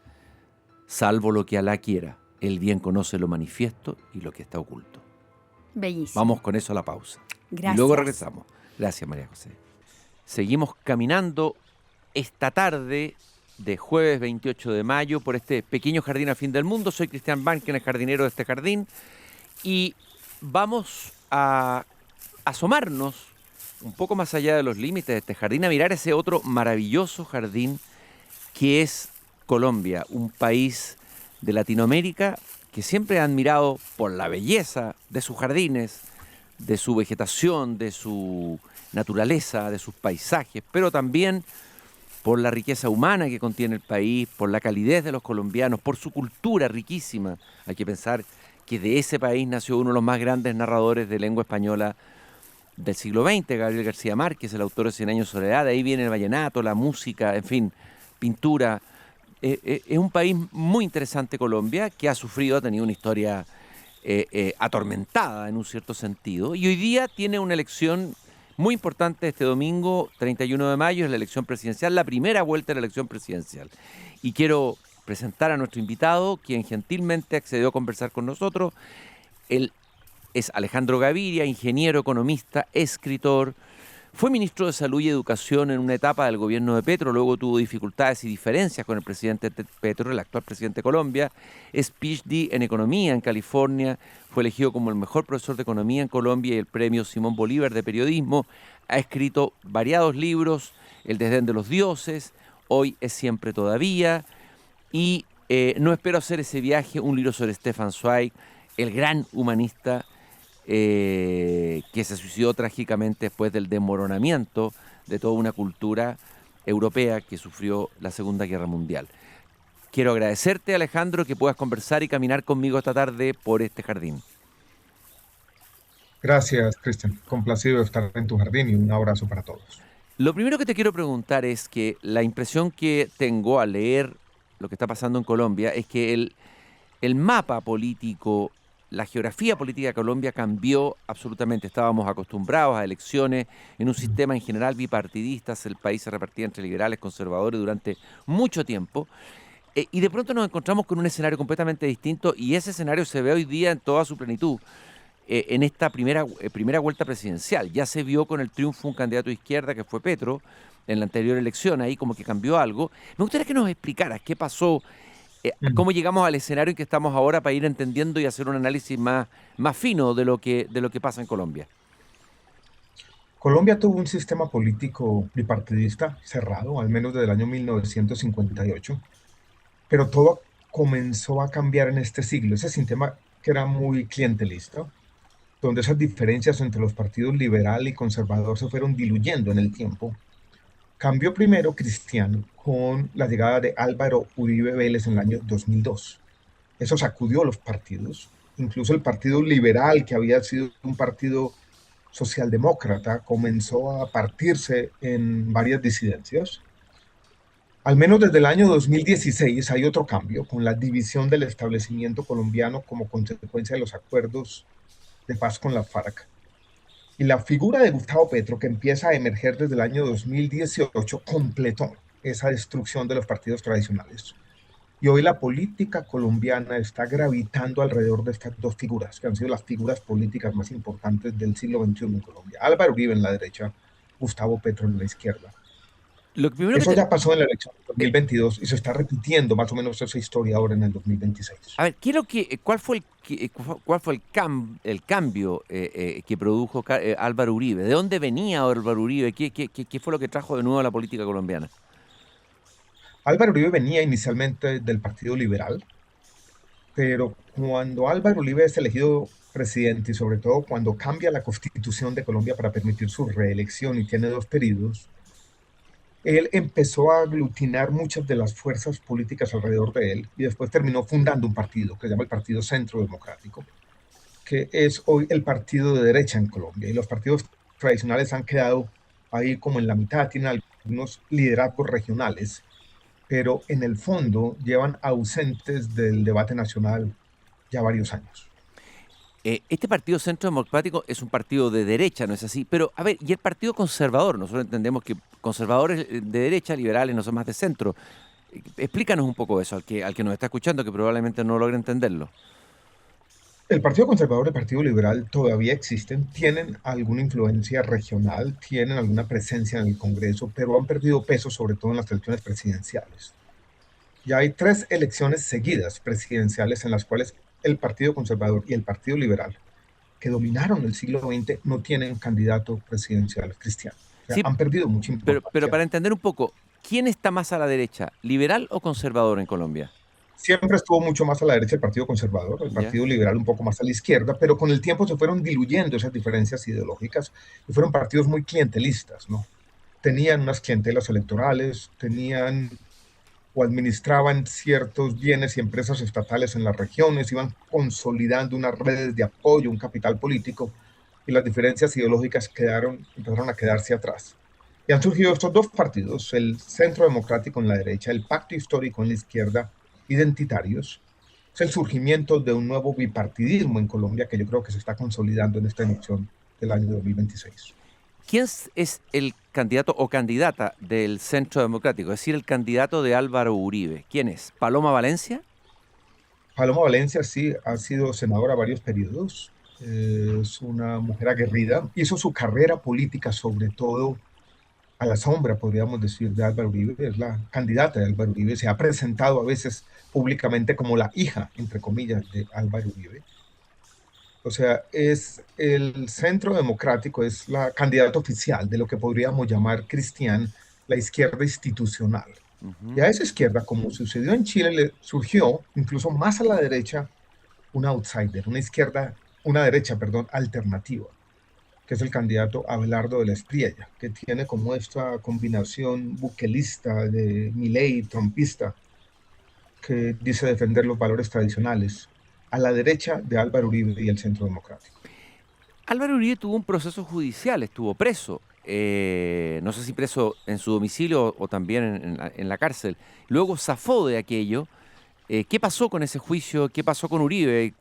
salvo lo que Alá quiera. Él bien conoce lo manifiesto y lo que está oculto. Bellísimo. Vamos con eso a la pausa. Gracias. Y luego regresamos. Gracias, María José. Seguimos caminando esta tarde de jueves 28 de mayo por este pequeño jardín al fin del mundo. Soy Cristian Banken, el jardinero de este jardín, y vamos a asomarnos un poco más allá de los límites de este jardín, a mirar ese otro maravilloso jardín que es Colombia, un país de Latinoamérica que siempre ha admirado por la belleza de sus jardines, de su vegetación, de su naturaleza, de sus paisajes, pero también por la riqueza humana que contiene el país, por la calidez de los colombianos, por su cultura riquísima. Hay que pensar que de ese país nació uno de los más grandes narradores de lengua española del siglo XX, Gabriel García Márquez, el autor de Cien años de soledad. De ahí viene el vallenato, la música, en fin, pintura. Es un país muy interesante, Colombia, que ha tenido una historia atormentada en un cierto sentido, y hoy día tiene una elección muy importante este domingo 31 de mayo, es la elección presidencial, la primera vuelta de la elección presidencial. Y quiero presentar a nuestro invitado, quien gentilmente accedió a conversar con nosotros. Él es Alejandro Gaviria, ingeniero, economista, escritor. Fue ministro de Salud y Educación en una etapa del gobierno de Petro, luego tuvo dificultades y diferencias con el presidente Petro, el actual presidente de Colombia. Es PhD en Economía en California, fue elegido como el mejor profesor de Economía en Colombia y el premio Simón Bolívar de Periodismo. Ha escrito variados libros, El desdén de los dioses, Hoy es siempre todavía, y No espero hacer ese viaje, un libro sobre Stefan Zweig, el gran humanista que se suicidó trágicamente después del desmoronamiento de toda una cultura europea que sufrió la Segunda Guerra Mundial. Quiero agradecerte, Alejandro, que puedas conversar y caminar conmigo esta tarde por este jardín. Gracias, Cristian. Complacido de estar en tu jardín y un abrazo para todos. Lo primero que te quiero preguntar es que la impresión que tengo al leer lo que está pasando en Colombia es que el mapa político, la geografía política de Colombia cambió absolutamente. Estábamos acostumbrados a elecciones en un sistema en general bipartidista. El país se repartía entre liberales y conservadores durante mucho tiempo. Y de pronto nos encontramos con un escenario completamente distinto, y ese escenario se ve hoy día en toda su plenitud. En esta primera vuelta presidencial ya se vio con el triunfo de un candidato de izquierda que fue Petro en la anterior elección. Ahí como que cambió algo. Me gustaría que nos explicaras qué pasó, cómo llegamos al escenario en que estamos ahora, para ir entendiendo y hacer un análisis más fino de lo que pasa en Colombia. Colombia tuvo un sistema político bipartidista cerrado, al menos desde el año 1958, pero todo comenzó a cambiar en este siglo. Ese sistema que era muy clientelista, donde esas diferencias entre los partidos liberal y conservador se fueron diluyendo en el tiempo. Cambió primero cristiano, con la llegada de Álvaro Uribe Vélez en el año 2002. Eso sacudió los partidos, incluso el Partido Liberal, que había sido un partido socialdemócrata, comenzó a partirse en varias disidencias. Al menos desde el año 2016 hay otro cambio, con la división del establecimiento colombiano como consecuencia de los acuerdos de paz con la FARC. Y la figura de Gustavo Petro, que empieza a emerger desde el año 2018, completó esa destrucción de los partidos tradicionales. Y hoy la política colombiana está gravitando alrededor de estas dos figuras, que han sido las figuras políticas más importantes del siglo XXI en Colombia. Álvaro Uribe en la derecha, Gustavo Petro en la izquierda. Lo primero que Eso te... ya pasó en la elección de 2022 y se está repitiendo más o menos esa historia ahora en el 2026. A ver, ¿cuál fue el cambio que produjo Álvaro Uribe? ¿De dónde venía Álvaro Uribe? ¿Qué fue lo que trajo de nuevo a la política colombiana? Álvaro Uribe venía inicialmente del Partido Liberal, pero cuando Álvaro Uribe es elegido presidente y sobre todo cuando cambia la constitución de Colombia para permitir su reelección y tiene 2 periodos, él empezó a aglutinar muchas de las fuerzas políticas alrededor de él y después terminó fundando un partido que se llama el Partido Centro Democrático, que es hoy el partido de derecha en Colombia. Y los partidos tradicionales han quedado ahí como en la mitad, tienen algunos liderazgos regionales, pero en el fondo llevan ausentes del debate nacional ya varios años. Este Partido Centro Democrático es un partido de derecha, ¿no es así? Pero, a ver, ¿y el Partido Conservador? Nosotros entendemos que conservadores de derecha, liberales, no son más de centro. Explícanos un poco eso, al que nos está escuchando, que probablemente no logre entenderlo. El Partido Conservador y el Partido Liberal todavía existen, tienen alguna influencia regional, tienen alguna presencia en el Congreso, pero han perdido peso sobre todo en las elecciones presidenciales. Ya hay 3 elecciones seguidas presidenciales en las cuales el Partido Conservador y el Partido Liberal, que dominaron el siglo XX, no tienen candidato presidencial cristiano. O sea, Sí, han perdido mucha pero importancia. para entender un poco, ¿quién está más a la derecha, liberal o conservador en Colombia? Siempre estuvo mucho más a la derecha el Partido Conservador, el ¿Ya? Partido Liberal un poco más a la izquierda, pero con el tiempo se fueron diluyendo esas diferencias ideológicas y fueron partidos muy clientelistas, ¿no? Tenían unas clientelas electorales, tenían o administraban ciertos bienes y empresas estatales en las regiones, iban consolidando unas redes de apoyo, un capital político, y las diferencias ideológicas empezaron a quedarse atrás. Y han surgido estos 2 partidos, el Centro Democrático en la derecha, el Pacto Histórico en la izquierda, identitarios. Es el surgimiento de un nuevo bipartidismo en Colombia que yo creo que se está consolidando en esta elección del año 2026. ¿Quién es el candidato o candidata del Centro Democrático? Es decir, el candidato de Álvaro Uribe. ¿Quién es? ¿Paloma Valencia? Paloma Valencia sí ha sido senadora varios periodos, es una mujer aguerrida, hizo su carrera política sobre todo a la sombra, podríamos decir, de Álvaro Uribe, es la candidata de Álvaro Uribe, se ha presentado a veces públicamente como la hija, entre comillas, de Álvaro Uribe. O sea, es el Centro Democrático, es la candidata oficial de lo que podríamos llamar cristian, la izquierda institucional. Y Ujú. a esa izquierda, como sucedió en Chile, le surgió incluso más a la derecha un outsider, una derecha, perdón, alternativa, que es el candidato Abelardo de la Espriella, que tiene como esta combinación buquelista de Milei, trumpista, que dice defender los valores tradicionales, a la derecha de Álvaro Uribe y el Centro Democrático. Álvaro Uribe tuvo un proceso judicial, estuvo preso. No sé si preso en su domicilio o también en la cárcel. Luego zafó de aquello. ¿Qué pasó con ese juicio? ¿Qué pasó con Uribe?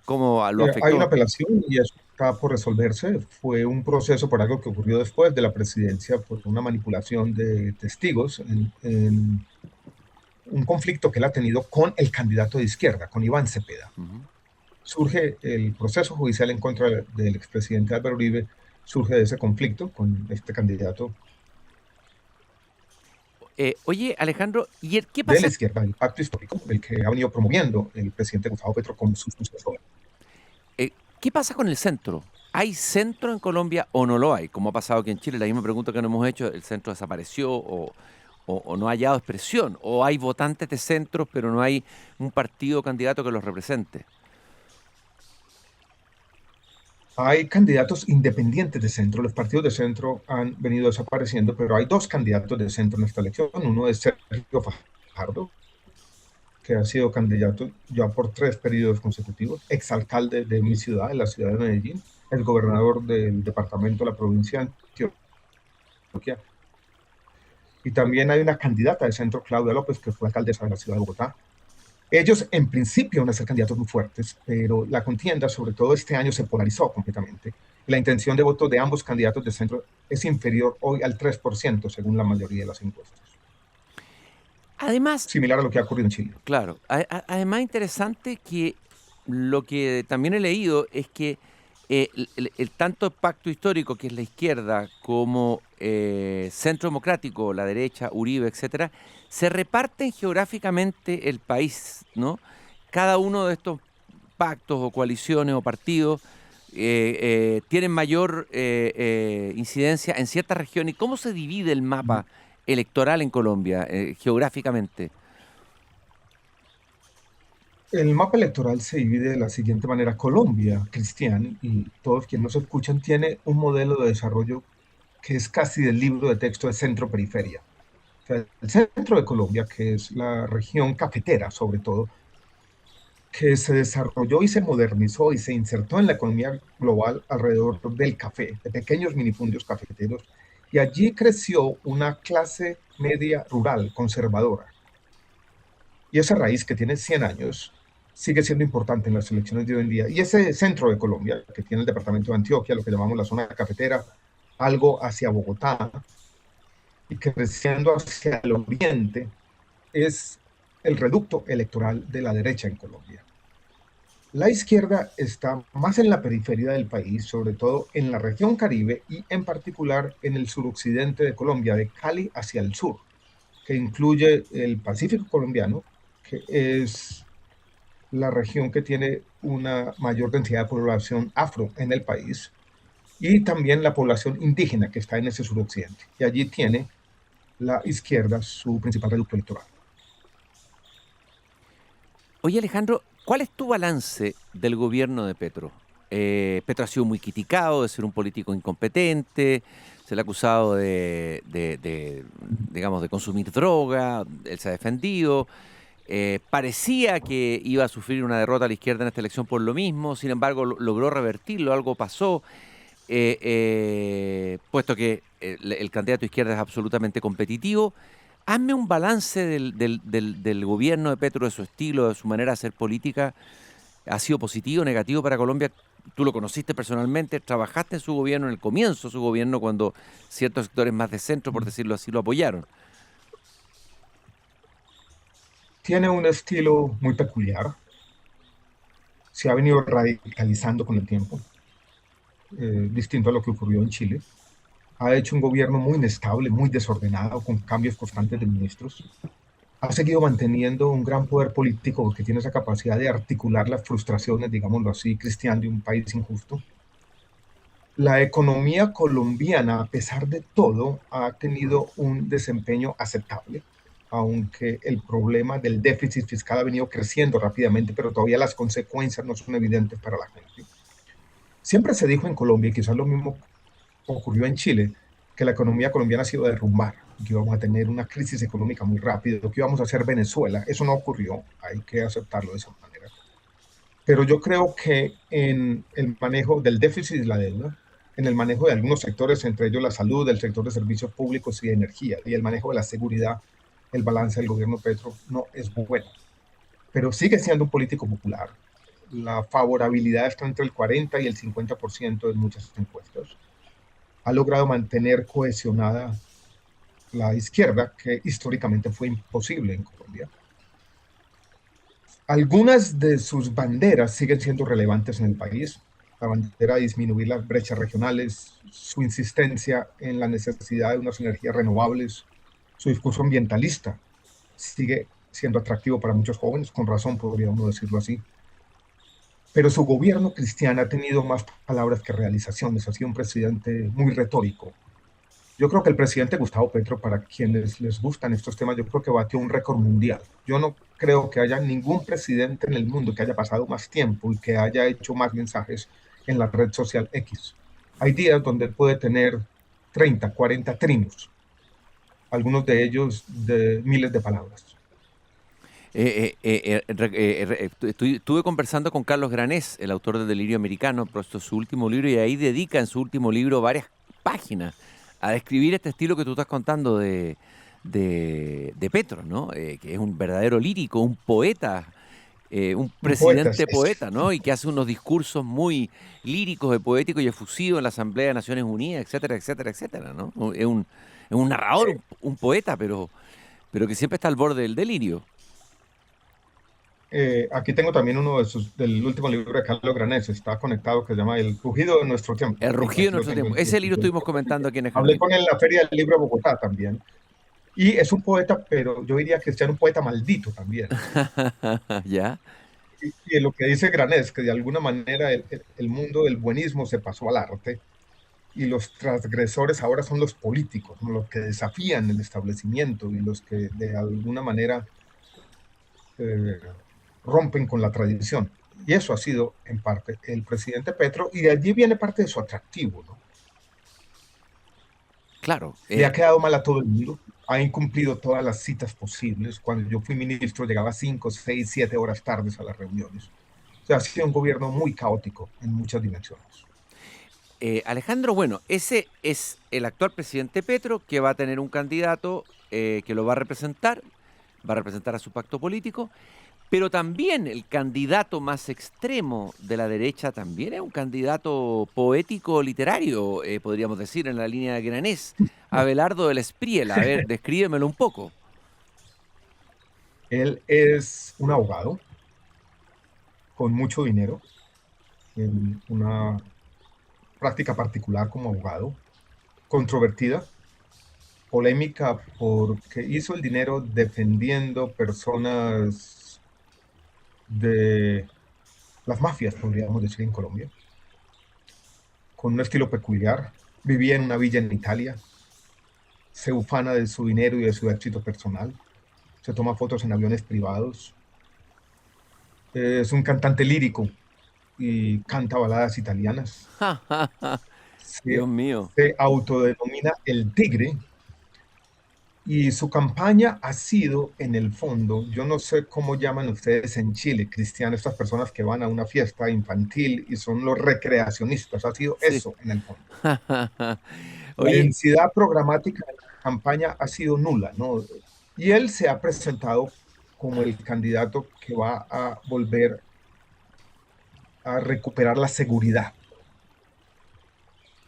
¿Cómo lo Hay una afectó? apelación y eso está por resolverse. Fue un proceso por algo que ocurrió después de la presidencia, por una manipulación de testigos en un conflicto que él ha tenido con el candidato de izquierda, con Iván Cepeda. Ujú. Surge el proceso judicial en contra del expresidente Álvaro Uribe, surge de ese conflicto con este candidato Oye, Alejandro, ¿qué de la pasa? izquierda, el pacto histórico, el que ha venido promoviendo el presidente Gustavo Petro como su sucesor. ¿Qué pasa con el centro? ¿Hay centro en Colombia o no lo hay? Como ha pasado aquí en Chile, la misma pregunta que nos hemos hecho, ¿el centro desapareció o no ha hallado expresión? ¿O hay votantes de centros pero no hay un partido candidato que los represente? Hay candidatos independientes de centro. Los partidos de centro han venido desapareciendo, pero hay dos candidatos de centro en esta elección. Uno es Sergio Fajardo, que ha sido candidato ya por 3 periodos consecutivos, exalcalde de mi ciudad, de la ciudad de Medellín, el gobernador del departamento de la provincia de Antioquia. Y también hay una candidata de centro, Claudia López, que fue alcaldesa de la ciudad de Bogotá. Ellos en principio van a ser candidatos muy fuertes, pero la contienda, sobre todo este año, se polarizó completamente. La intención de voto de ambos candidatos de centro es inferior hoy al 3%, según la mayoría de las encuestas. Además, Similar a lo que ha ocurrido en Chile. claro, además interesante que lo que también he leído es que el tanto pacto histórico que es la izquierda como Centro Democrático, la derecha, Uribe, etcétera, se reparten geográficamente el país, ¿no? Cada uno de estos pactos o coaliciones o partidos tienen mayor incidencia en ciertas regiones. ¿Cómo se divide el mapa electoral en Colombia geográficamente? El mapa electoral se divide de la siguiente manera. Colombia, Cristian, y todos quienes nos escuchan, tiene un modelo de desarrollo que es casi del libro de texto de centro-periferia. O sea, el centro de Colombia, que es la región cafetera sobre todo, que se desarrolló y se modernizó y se insertó en la economía global alrededor del café, de pequeños minifundios cafeteros, y allí creció una clase media rural conservadora. Y esa raíz que tiene 100 años sigue siendo importante en las elecciones de hoy en día. Y ese centro de Colombia, que tiene el departamento de Antioquia, lo que llamamos la zona cafetera, algo hacia Bogotá, y creciendo hacia el oriente, es el reducto electoral de la derecha en Colombia. La izquierda está más en la periferia del país, sobre todo en la región Caribe y en particular en el suroccidente de Colombia, de Cali hacia el sur, que incluye el Pacífico colombiano, que es la región que tiene una mayor densidad de población afro en el país, y también la población indígena que está en ese suroccidente. Y allí tiene la izquierda su principal reducto electoral. Oye, Alejandro, ¿cuál es tu balance del gobierno de Petro? Petro ha sido muy criticado de ser un político incompetente, se le ha acusado digamos, de consumir droga, él se ha defendido. Parecía que iba a sufrir una derrota a la izquierda en esta elección por lo mismo, sin embargo logró revertirlo, algo pasó, puesto que el candidato de izquierda es absolutamente competitivo. Hazme un balance del gobierno de Petro, de su estilo, de su manera de hacer política. ¿Ha sido positivo o negativo para Colombia? Tú lo conociste personalmente, trabajaste en su gobierno, en el comienzo de su gobierno, cuando ciertos sectores más de centro, por decirlo así, lo apoyaron. Tiene un estilo muy peculiar, se ha venido radicalizando con el tiempo, distinto a lo que ocurrió en Chile. Ha hecho un gobierno muy inestable, muy desordenado, con cambios constantes de ministros. Ha seguido manteniendo un gran poder político porque tiene esa capacidad de articular las frustraciones, digámoslo así, Cristian, de un país injusto. La economía colombiana, a pesar de todo, ha tenido un desempeño aceptable, aunque el problema del déficit fiscal ha venido creciendo rápidamente, pero todavía las consecuencias no son evidentes para la gente. Siempre se dijo en Colombia, y quizás lo mismo ocurrió en Chile, que la economía colombiana se iba a derrumbar, que íbamos a tener una crisis económica muy rápida, que íbamos a hacer Venezuela. Eso no ocurrió, hay que aceptarlo de esa manera. Pero yo creo que en el manejo del déficit y la deuda, en el manejo de algunos sectores, entre ellos la salud, el sector de servicios públicos y de energía, y el manejo de la seguridad, el balance del gobierno Petro no es bueno. Pero sigue siendo un político popular. La favorabilidad está entre el 40 y el 50% en muchas encuestas. Ha logrado mantener cohesionada la izquierda, que históricamente fue imposible en Colombia. Algunas de sus banderas siguen siendo relevantes en el país. La bandera de disminuir las brechas regionales, su insistencia en la necesidad de unas energías renovables, su discurso ambientalista sigue siendo atractivo para muchos jóvenes, con razón podríamos decirlo así. Pero su gobierno, Cristian, ha tenido más palabras que realizaciones. Ha sido un presidente muy retórico. Yo creo que el presidente Gustavo Petro, para quienes les gustan estos temas, yo creo que batió un récord mundial. Yo no creo que haya ningún presidente en el mundo que haya pasado más tiempo y que haya hecho más mensajes en la red social X. Hay días donde él puede tener 30, 40 trinos, algunos de ellos de miles de palabras. Estuve conversando con Carlos Granés, el autor de Delirio Americano, por esto es su último libro, y ahí dedica en su último libro varias páginas a describir este estilo que tú estás contando de Petro, ¿no? Que es un verdadero lírico, un poeta, un Un poeta, presidente sí. poeta, ¿no? Y que hace unos discursos muy líricos, poéticos y efusivos en la Asamblea de Naciones Unidas, etcétera, etcétera, etcétera, ¿no? Es un narrador, un poeta, pero que siempre está al borde del delirio. Aquí tengo también uno del último libro de Carlos Granés, está conectado, que se llama El rugido de nuestro tiempo. El Y rugido de aquí lo nuestro tengo tiempo. Ese libro estuvimos comentando aquí en el Hablé jardín. con él en la Feria del Libro de Bogotá también. Y es un poeta, pero yo diría que es un poeta maldito también. ¿Ya? Y lo que dice Granés, que de alguna manera el mundo del buenismo se pasó al arte y los transgresores ahora son los políticos, ¿no? Los que desafían el establecimiento y los que de alguna manera eh, rompen con la tradición. Y eso ha sido en parte el presidente Petro, y de allí viene parte de su atractivo, ¿no? Claro. Le ha quedado mal a todo el mundo, ha incumplido todas las citas posibles. Cuando yo fui ministro llegaba 5, 6, 7 horas tardes a las reuniones. O sea, ha sido un gobierno muy caótico en muchas dimensiones. Alejandro, bueno, ese es el actual presidente Petro, que va a tener un candidato que lo va a representar a su pacto político, pero también el candidato más extremo de la derecha también es un candidato poético literario, podríamos decir, en la línea de Granés, Abelardo del Espriel. A ver, descríbemelo un poco. Él es un abogado con mucho dinero, en una práctica particular como abogado, controvertida, polémica porque hizo el dinero defendiendo personas de las mafias, podríamos decir, en Colombia, con un estilo peculiar. Vivía en una villa en Italia, se ufana de su dinero y de su éxito personal, se toma fotos en aviones privados, es un cantante lírico y canta baladas italianas. Dios Se, mío. se autodenomina el Tigre. Y su campaña ha sido, en el fondo, yo no sé cómo llaman ustedes en Chile, Cristiano, estas personas que van a una fiesta infantil y son los recreacionistas, ha sido Sí. eso en el fondo. La Oye, densidad programática de la campaña ha sido nula, ¿no? Y él se ha presentado como el candidato que va a volver a recuperar la seguridad,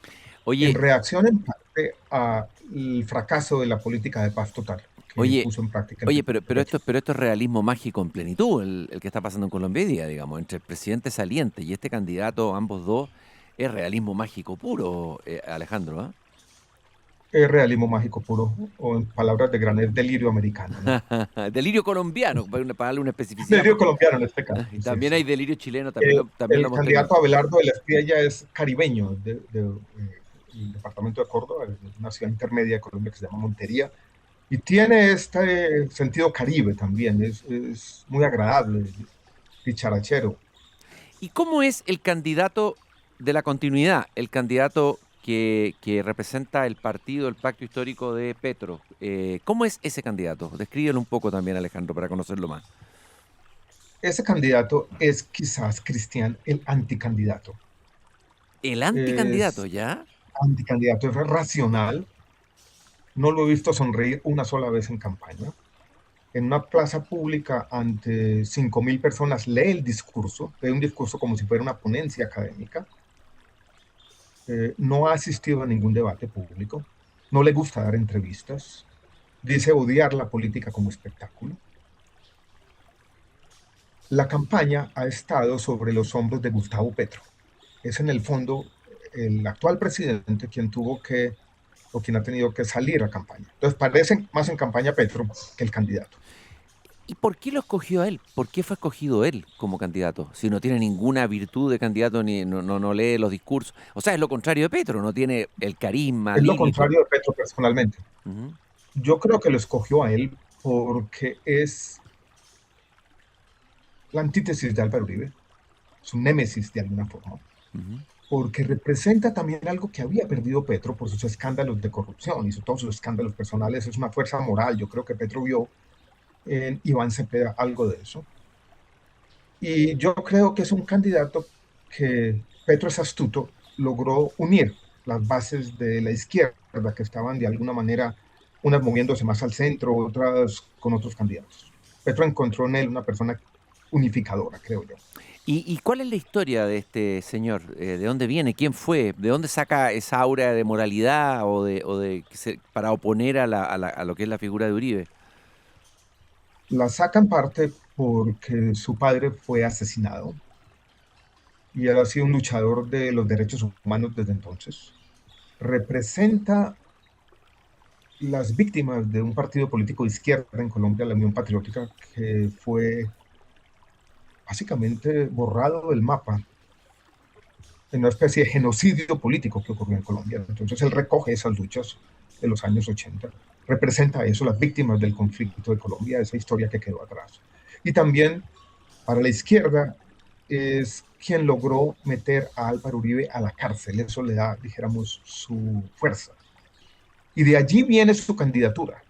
en oye, reacción en parte al fracaso de la política de paz total que oye, puso en práctica el Oye, presidente pero Petro. esto es realismo mágico en plenitud, el que está pasando en Colombia hoy día, digamos, entre el presidente saliente y este candidato, ambos dos, es realismo mágico puro, Alejandro, ¿ah? Es realismo mágico puro, o en palabras de Granés, delirio americano, ¿no? Delirio colombiano, para darle una especificidad, Delirio porque colombiano en este caso, y sí, también hay sí. delirio chileno, también lo El hemos tenido. candidato Abelardo de la Espriella es caribeño del departamento de Córdoba, de una ciudad intermedia de Colombia que se llama Montería, y tiene este sentido caribe también, es muy agradable, dicharachero. ¿Y cómo es el candidato de la continuidad, el candidato que representa el partido, el pacto histórico de Petro? ¿Cómo es ese candidato? Descríbelo un poco también, Alejandro, para conocerlo más. Ese candidato es quizás, Cristian, el anticandidato. El anticandidato, Es ¿ya? anticandidato, es racional. No lo he visto sonreír una sola vez en campaña. En una plaza pública ante 5.000 personas lee el discurso, lee un discurso como si fuera una ponencia académica. No ha asistido a ningún debate público, no le gusta dar entrevistas, dice odiar la política como espectáculo. La campaña ha estado sobre los hombros de Gustavo Petro. Es en el fondo el actual presidente quien tuvo que o quien ha tenido que salir a campaña. Entonces parece más en campaña Petro que el candidato. ¿Y por qué lo escogió a él? ¿Por qué fue escogido él como candidato? Si no tiene ninguna virtud de candidato, ni no lee los discursos. O sea, es lo contrario de Petro, no tiene el carisma Es lo lírico. contrario de Petro personalmente. Ujú. Yo creo que lo escogió a él porque es la antítesis de Álvaro Uribe, su némesis de alguna forma. Ujú. porque representa también algo que había perdido Petro por sus escándalos de corrupción y todos sus escándalos personales. Es una fuerza moral. Yo creo que Petro vio en Iván Cepeda algo de eso. Y yo creo que es un candidato que Petro es astuto, logró unir las bases de la izquierda que estaban de alguna manera, unas moviéndose más al centro, otras con otros candidatos. Petro encontró en él una persona unificadora, creo yo. ¿Y cuál es la historia de este señor? ¿De dónde viene? ¿Quién fue? ¿De dónde saca esa aura de moralidad para oponer a lo que es la figura de Uribe? La sacan parte porque su padre fue asesinado y él ha sido un luchador de los derechos humanos desde entonces. Representa las víctimas de un partido político de izquierda en Colombia, la Unión Patriótica, que fue básicamente borrado del mapa en una especie de genocidio político que ocurrió en Colombia. Entonces él recoge esas luchas de los años 80, representa eso, las víctimas del conflicto de Colombia, esa historia que quedó atrás. Y también para la izquierda es quien logró meter a Álvaro Uribe a la cárcel, eso le da, dijéramos, su fuerza. Y de allí viene su candidatura,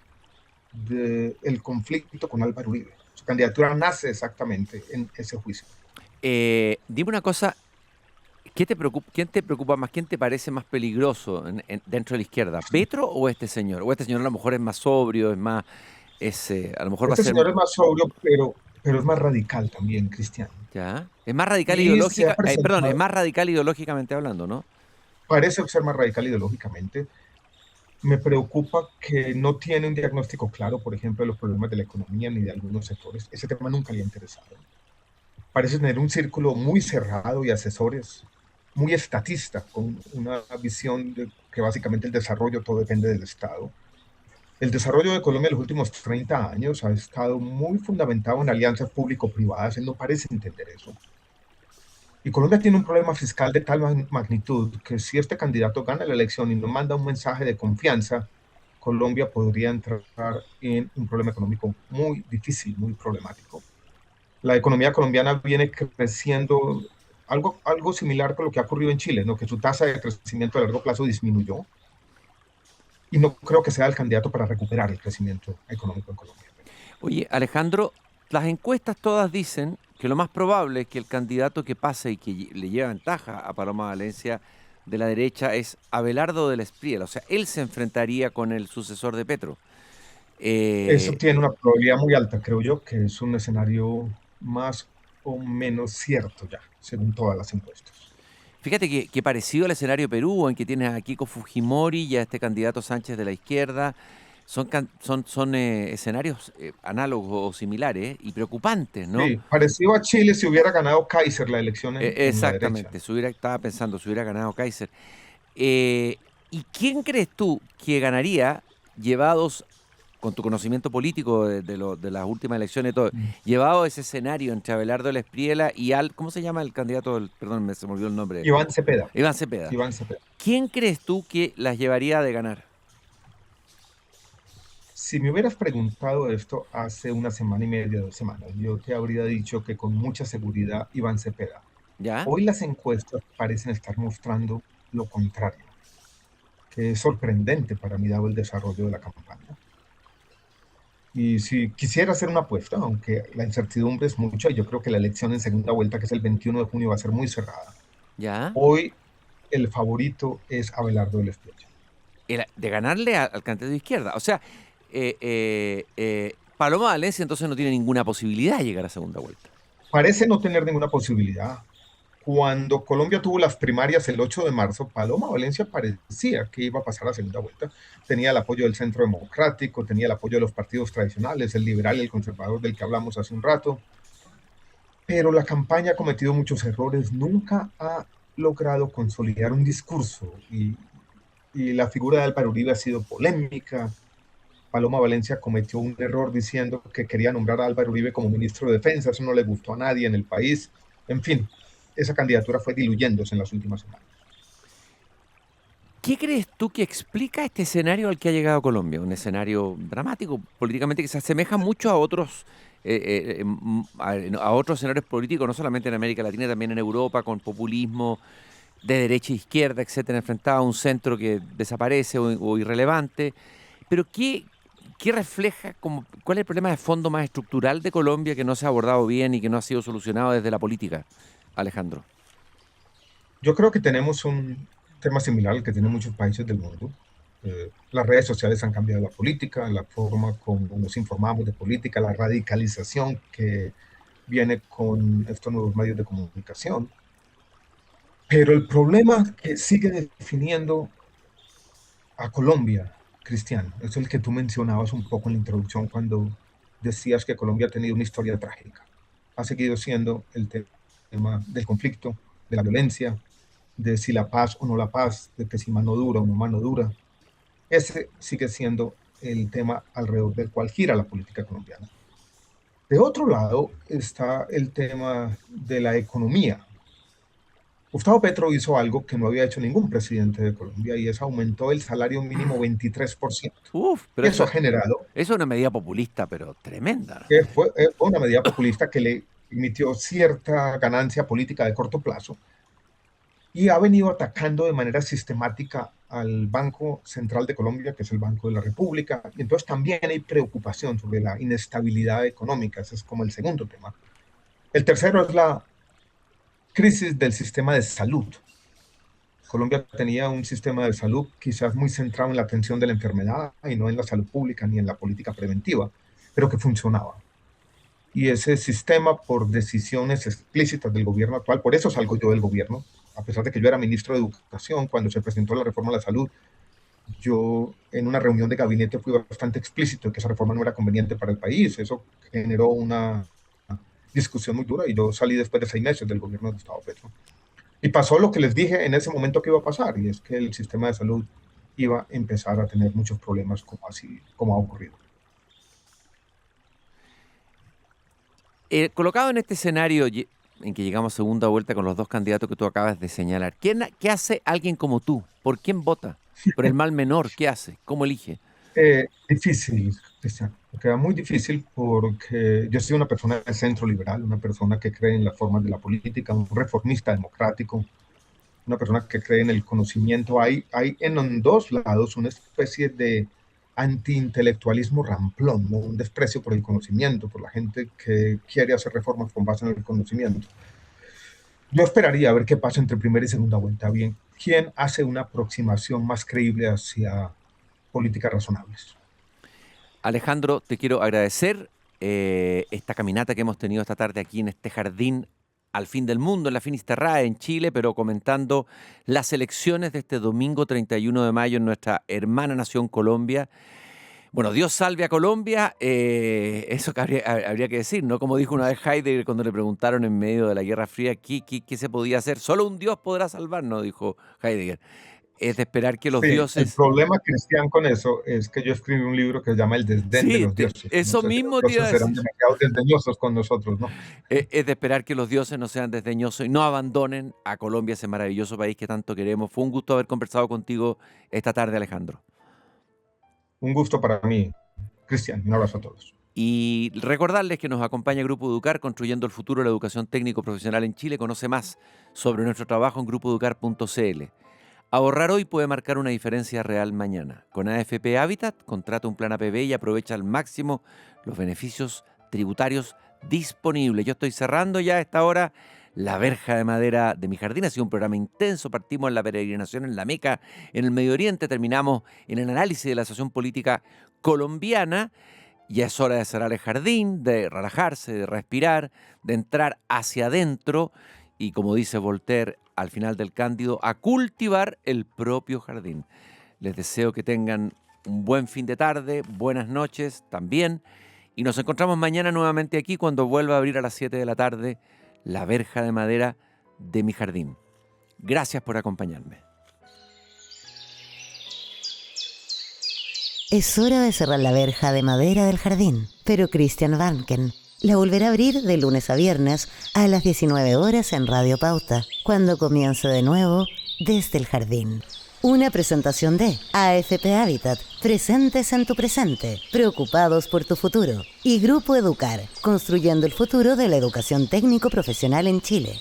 del conflicto con Álvaro Uribe. Su candidatura nace exactamente en ese juicio. Dime una cosa, ¿quién te preocupa más? ¿Quién te parece más peligroso dentro de la izquierda? ¿Petro o este señor? O este señor a lo mejor es más sobrio, a lo mejor va a Este ser, señor es más sobrio, pero es más radical también, Cristian. ¿ya? Es más radical Y se ha perdón, es presentado, más radical ideológicamente hablando, ¿no? parece ser más radical ideológicamente. Me preocupa que no tiene un diagnóstico claro, por ejemplo, de los problemas de la economía ni de algunos sectores. Ese tema nunca le ha interesado. Parece tener un círculo muy cerrado y asesores, muy estatista, con una visión de que básicamente el desarrollo todo depende del Estado. El desarrollo de Colombia en los últimos 30 años ha estado muy fundamentado en alianzas público-privadas. Él no parece entender eso. Y Colombia tiene un problema fiscal de tal magnitud que si este candidato gana la elección y no manda un mensaje de confianza, Colombia podría entrar en un problema económico muy difícil, muy problemático. La economía colombiana viene creciendo algo similar con lo que ha ocurrido en Chile, ¿no? Que su tasa de crecimiento a largo plazo disminuyó y no creo que sea el candidato para recuperar el crecimiento económico en Colombia. Oye, Alejandro, las encuestas todas dicen que lo más probable es que el candidato que pase y que le lleva ventaja a Paloma Valencia de la derecha es Abelardo del Espriella. O sea, él se enfrentaría con el sucesor de Petro. Eso Eh, tiene una probabilidad muy alta, creo yo, que es un escenario más o menos cierto ya, según todas las encuestas. Fíjate que parecido al escenario Perú, en que tienes a Keiko Fujimori y a este candidato Sánchez de la izquierda, son escenarios análogos o similares y preocupantes, ¿no? Sí, parecido a Chile si hubiera ganado Kaiser la elección en la derecha. Exactamente, estaba pensando, si hubiera ganado Kaiser. ¿Y quién crees tú que ganaría, llevados con tu conocimiento político de las últimas elecciones y todo, Mm. llevado ese escenario entre Abelardo Espriella y ¿cómo se llama el candidato? Perdón, se me olvidó el nombre. Iván Cepeda. Iván Cepeda. Iván Cepeda. ¿Quién crees tú que las llevaría de ganar? Si me hubieras preguntado esto hace una semana y media, 2 semanas, yo te habría dicho que con mucha seguridad Iván Cepeda. ¿Ya? Hoy las encuestas parecen estar mostrando lo contrario, que es sorprendente para mí dado el desarrollo de la campaña. Y si quisiera hacer una apuesta, aunque la incertidumbre es mucha, y yo creo que la elección en segunda vuelta, que es el 21 de junio, va a ser muy cerrada. ¿Ya? Hoy el favorito es Abelardo del Espriella. De ganarle al candidato de izquierda. O sea, Paloma Valencia entonces no tiene ninguna posibilidad de llegar a segunda vuelta. Parece no tener ninguna posibilidad. Cuando Colombia tuvo las primarias el 8 de marzo, Paloma Valencia parecía que iba a pasar a segunda vuelta. Tenía el apoyo del Centro Democrático, tenía el apoyo de los partidos tradicionales, el liberal y el conservador del que hablamos hace un rato. Pero la campaña ha cometido muchos errores, nunca ha logrado consolidar un discurso y la figura de Álvaro Uribe ha sido polémica. Paloma Valencia cometió un error diciendo que quería nombrar a Álvaro Uribe como ministro de Defensa, eso no le gustó a nadie en el país. En fin, esa candidatura fue diluyéndose en las últimas semanas. ¿Qué crees tú que explica este escenario al que ha llegado Colombia? Un escenario dramático políticamente que se asemeja mucho a a otros escenarios políticos, no solamente en América Latina, también en Europa, con populismo, de derecha e izquierda, etcétera, enfrentado a un centro que desaparece o irrelevante. Pero ¿qué refleja, cuál es el problema de fondo más estructural de Colombia que no se ha abordado bien y que no ha sido solucionado desde la política, Alejandro? Yo creo que tenemos un tema similar al que tienen muchos países del mundo. Las redes sociales han cambiado la política, la forma como nos informamos de política, la radicalización que viene con estos nuevos medios de comunicación. Pero el problema que sigue definiendo a Colombia, Cristian, es el que tú mencionabas un poco en la introducción cuando decías que Colombia ha tenido una historia trágica. Ha seguido siendo el tema del conflicto, de la violencia, de si la paz o no la paz, de que si mano dura o no mano dura. Ese sigue siendo el tema alrededor del cual gira la política colombiana. De otro lado está el tema de la economía. Gustavo Petro hizo algo que no había hecho ningún presidente de Colombia y es aumentó el salario mínimo 23%. Pero Eso ha generado... Eso es una medida populista, pero tremenda. Fue una medida populista que le permitió cierta ganancia política de corto plazo y ha venido atacando de manera sistemática al Banco Central de Colombia, que es el Banco de la República. Y entonces también hay preocupación sobre la inestabilidad económica. Ese es como el segundo tema. El tercero es la crisis del sistema de salud. Colombia tenía un sistema de salud quizás muy centrado en la atención de la enfermedad y no en la salud pública ni en la política preventiva, pero que funcionaba. Y ese sistema, por decisiones explícitas del gobierno actual, por eso salgo yo del gobierno, a pesar de que yo era ministro de Educación, cuando se presentó la reforma a la salud, yo en una reunión de gabinete fui bastante explícito de que esa reforma no era conveniente para el país. Eso generó una discusión muy dura y yo salí después de 6 meses del gobierno de Gustavo Petro. Y pasó lo que les dije en ese momento que iba a pasar, y es que el sistema de salud iba a empezar a tener muchos problemas como ha ocurrido. Colocado en este escenario en que llegamos a segunda vuelta con los dos candidatos que tú acabas de señalar, ¿qué hace alguien como tú? ¿Por quién vota? ¿Por el mal menor? ¿Qué hace? ¿Cómo elige? Difícil, Cristian. Me queda muy difícil porque yo soy una persona de centro liberal, una persona que cree en las formas de la política, un reformista democrático, una persona que cree en el conocimiento. Hay en dos lados una especie de antiintelectualismo ramplón, ¿no? Un desprecio por el conocimiento, por la gente que quiere hacer reformas con base en el conocimiento. Yo esperaría a ver qué pasa entre primera y segunda vuelta. Bien, ¿quién hace una aproximación más creíble hacia políticas razonables? Alejandro, te quiero agradecer esta caminata que hemos tenido esta tarde aquí en este jardín al fin del mundo, en la Finisterrae, en Chile, pero comentando las elecciones de este domingo 31 de mayo en nuestra hermana nación Colombia. Bueno, Dios salve a Colombia, eso que habría que decir, ¿no? Como dijo una vez Heidegger cuando le preguntaron en medio de la Guerra Fría qué se podía hacer. Solo un Dios podrá salvarnos, dijo Heidegger. Es de esperar que los dioses... El problema, Cristian, con eso es que yo escribí un libro que se llama El desdén de los dioses. Eso mismo te iba a decir. Serán demasiado desdeñosos con nosotros, ¿no? Es de esperar que los dioses no sean desdeñosos y no abandonen a Colombia, ese maravilloso país que tanto queremos. Fue un gusto haber conversado contigo esta tarde, Alejandro. Un gusto para mí, Cristian. Un abrazo a todos. Y recordarles que nos acompaña Grupo Educar, construyendo el futuro de la educación técnico-profesional en Chile. Conoce más sobre nuestro trabajo en grupoeducar.cl. Ahorrar hoy puede marcar una diferencia real mañana. Con AFP Habitat, contrata un plan APB y aprovecha al máximo los beneficios tributarios disponibles. Yo estoy cerrando ya a esta hora la verja de madera de mi jardín. Ha sido un programa intenso. Partimos en la peregrinación en la Meca, en el Medio Oriente. Terminamos en el análisis de la situación política colombiana. Ya es hora de cerrar el jardín, de relajarse, de respirar, de entrar hacia adentro y, como dice Voltaire al final del Cándido, a cultivar el propio jardín. Les deseo que tengan un buen fin de tarde, buenas noches también, y nos encontramos mañana nuevamente aquí cuando vuelva a abrir a las 7 de la tarde la verja de madera de mi jardín. Gracias por acompañarme. Es hora de cerrar la verja de madera del jardín, pero Christian Vanken la volverá a abrir de lunes a viernes a las 19 horas en Radio Pauta, cuando comience de nuevo Desde el Jardín. Una presentación de AFP Habitat, presentes en tu presente, preocupados por tu futuro. Y Grupo Educar, construyendo el futuro de la educación técnico-profesional en Chile.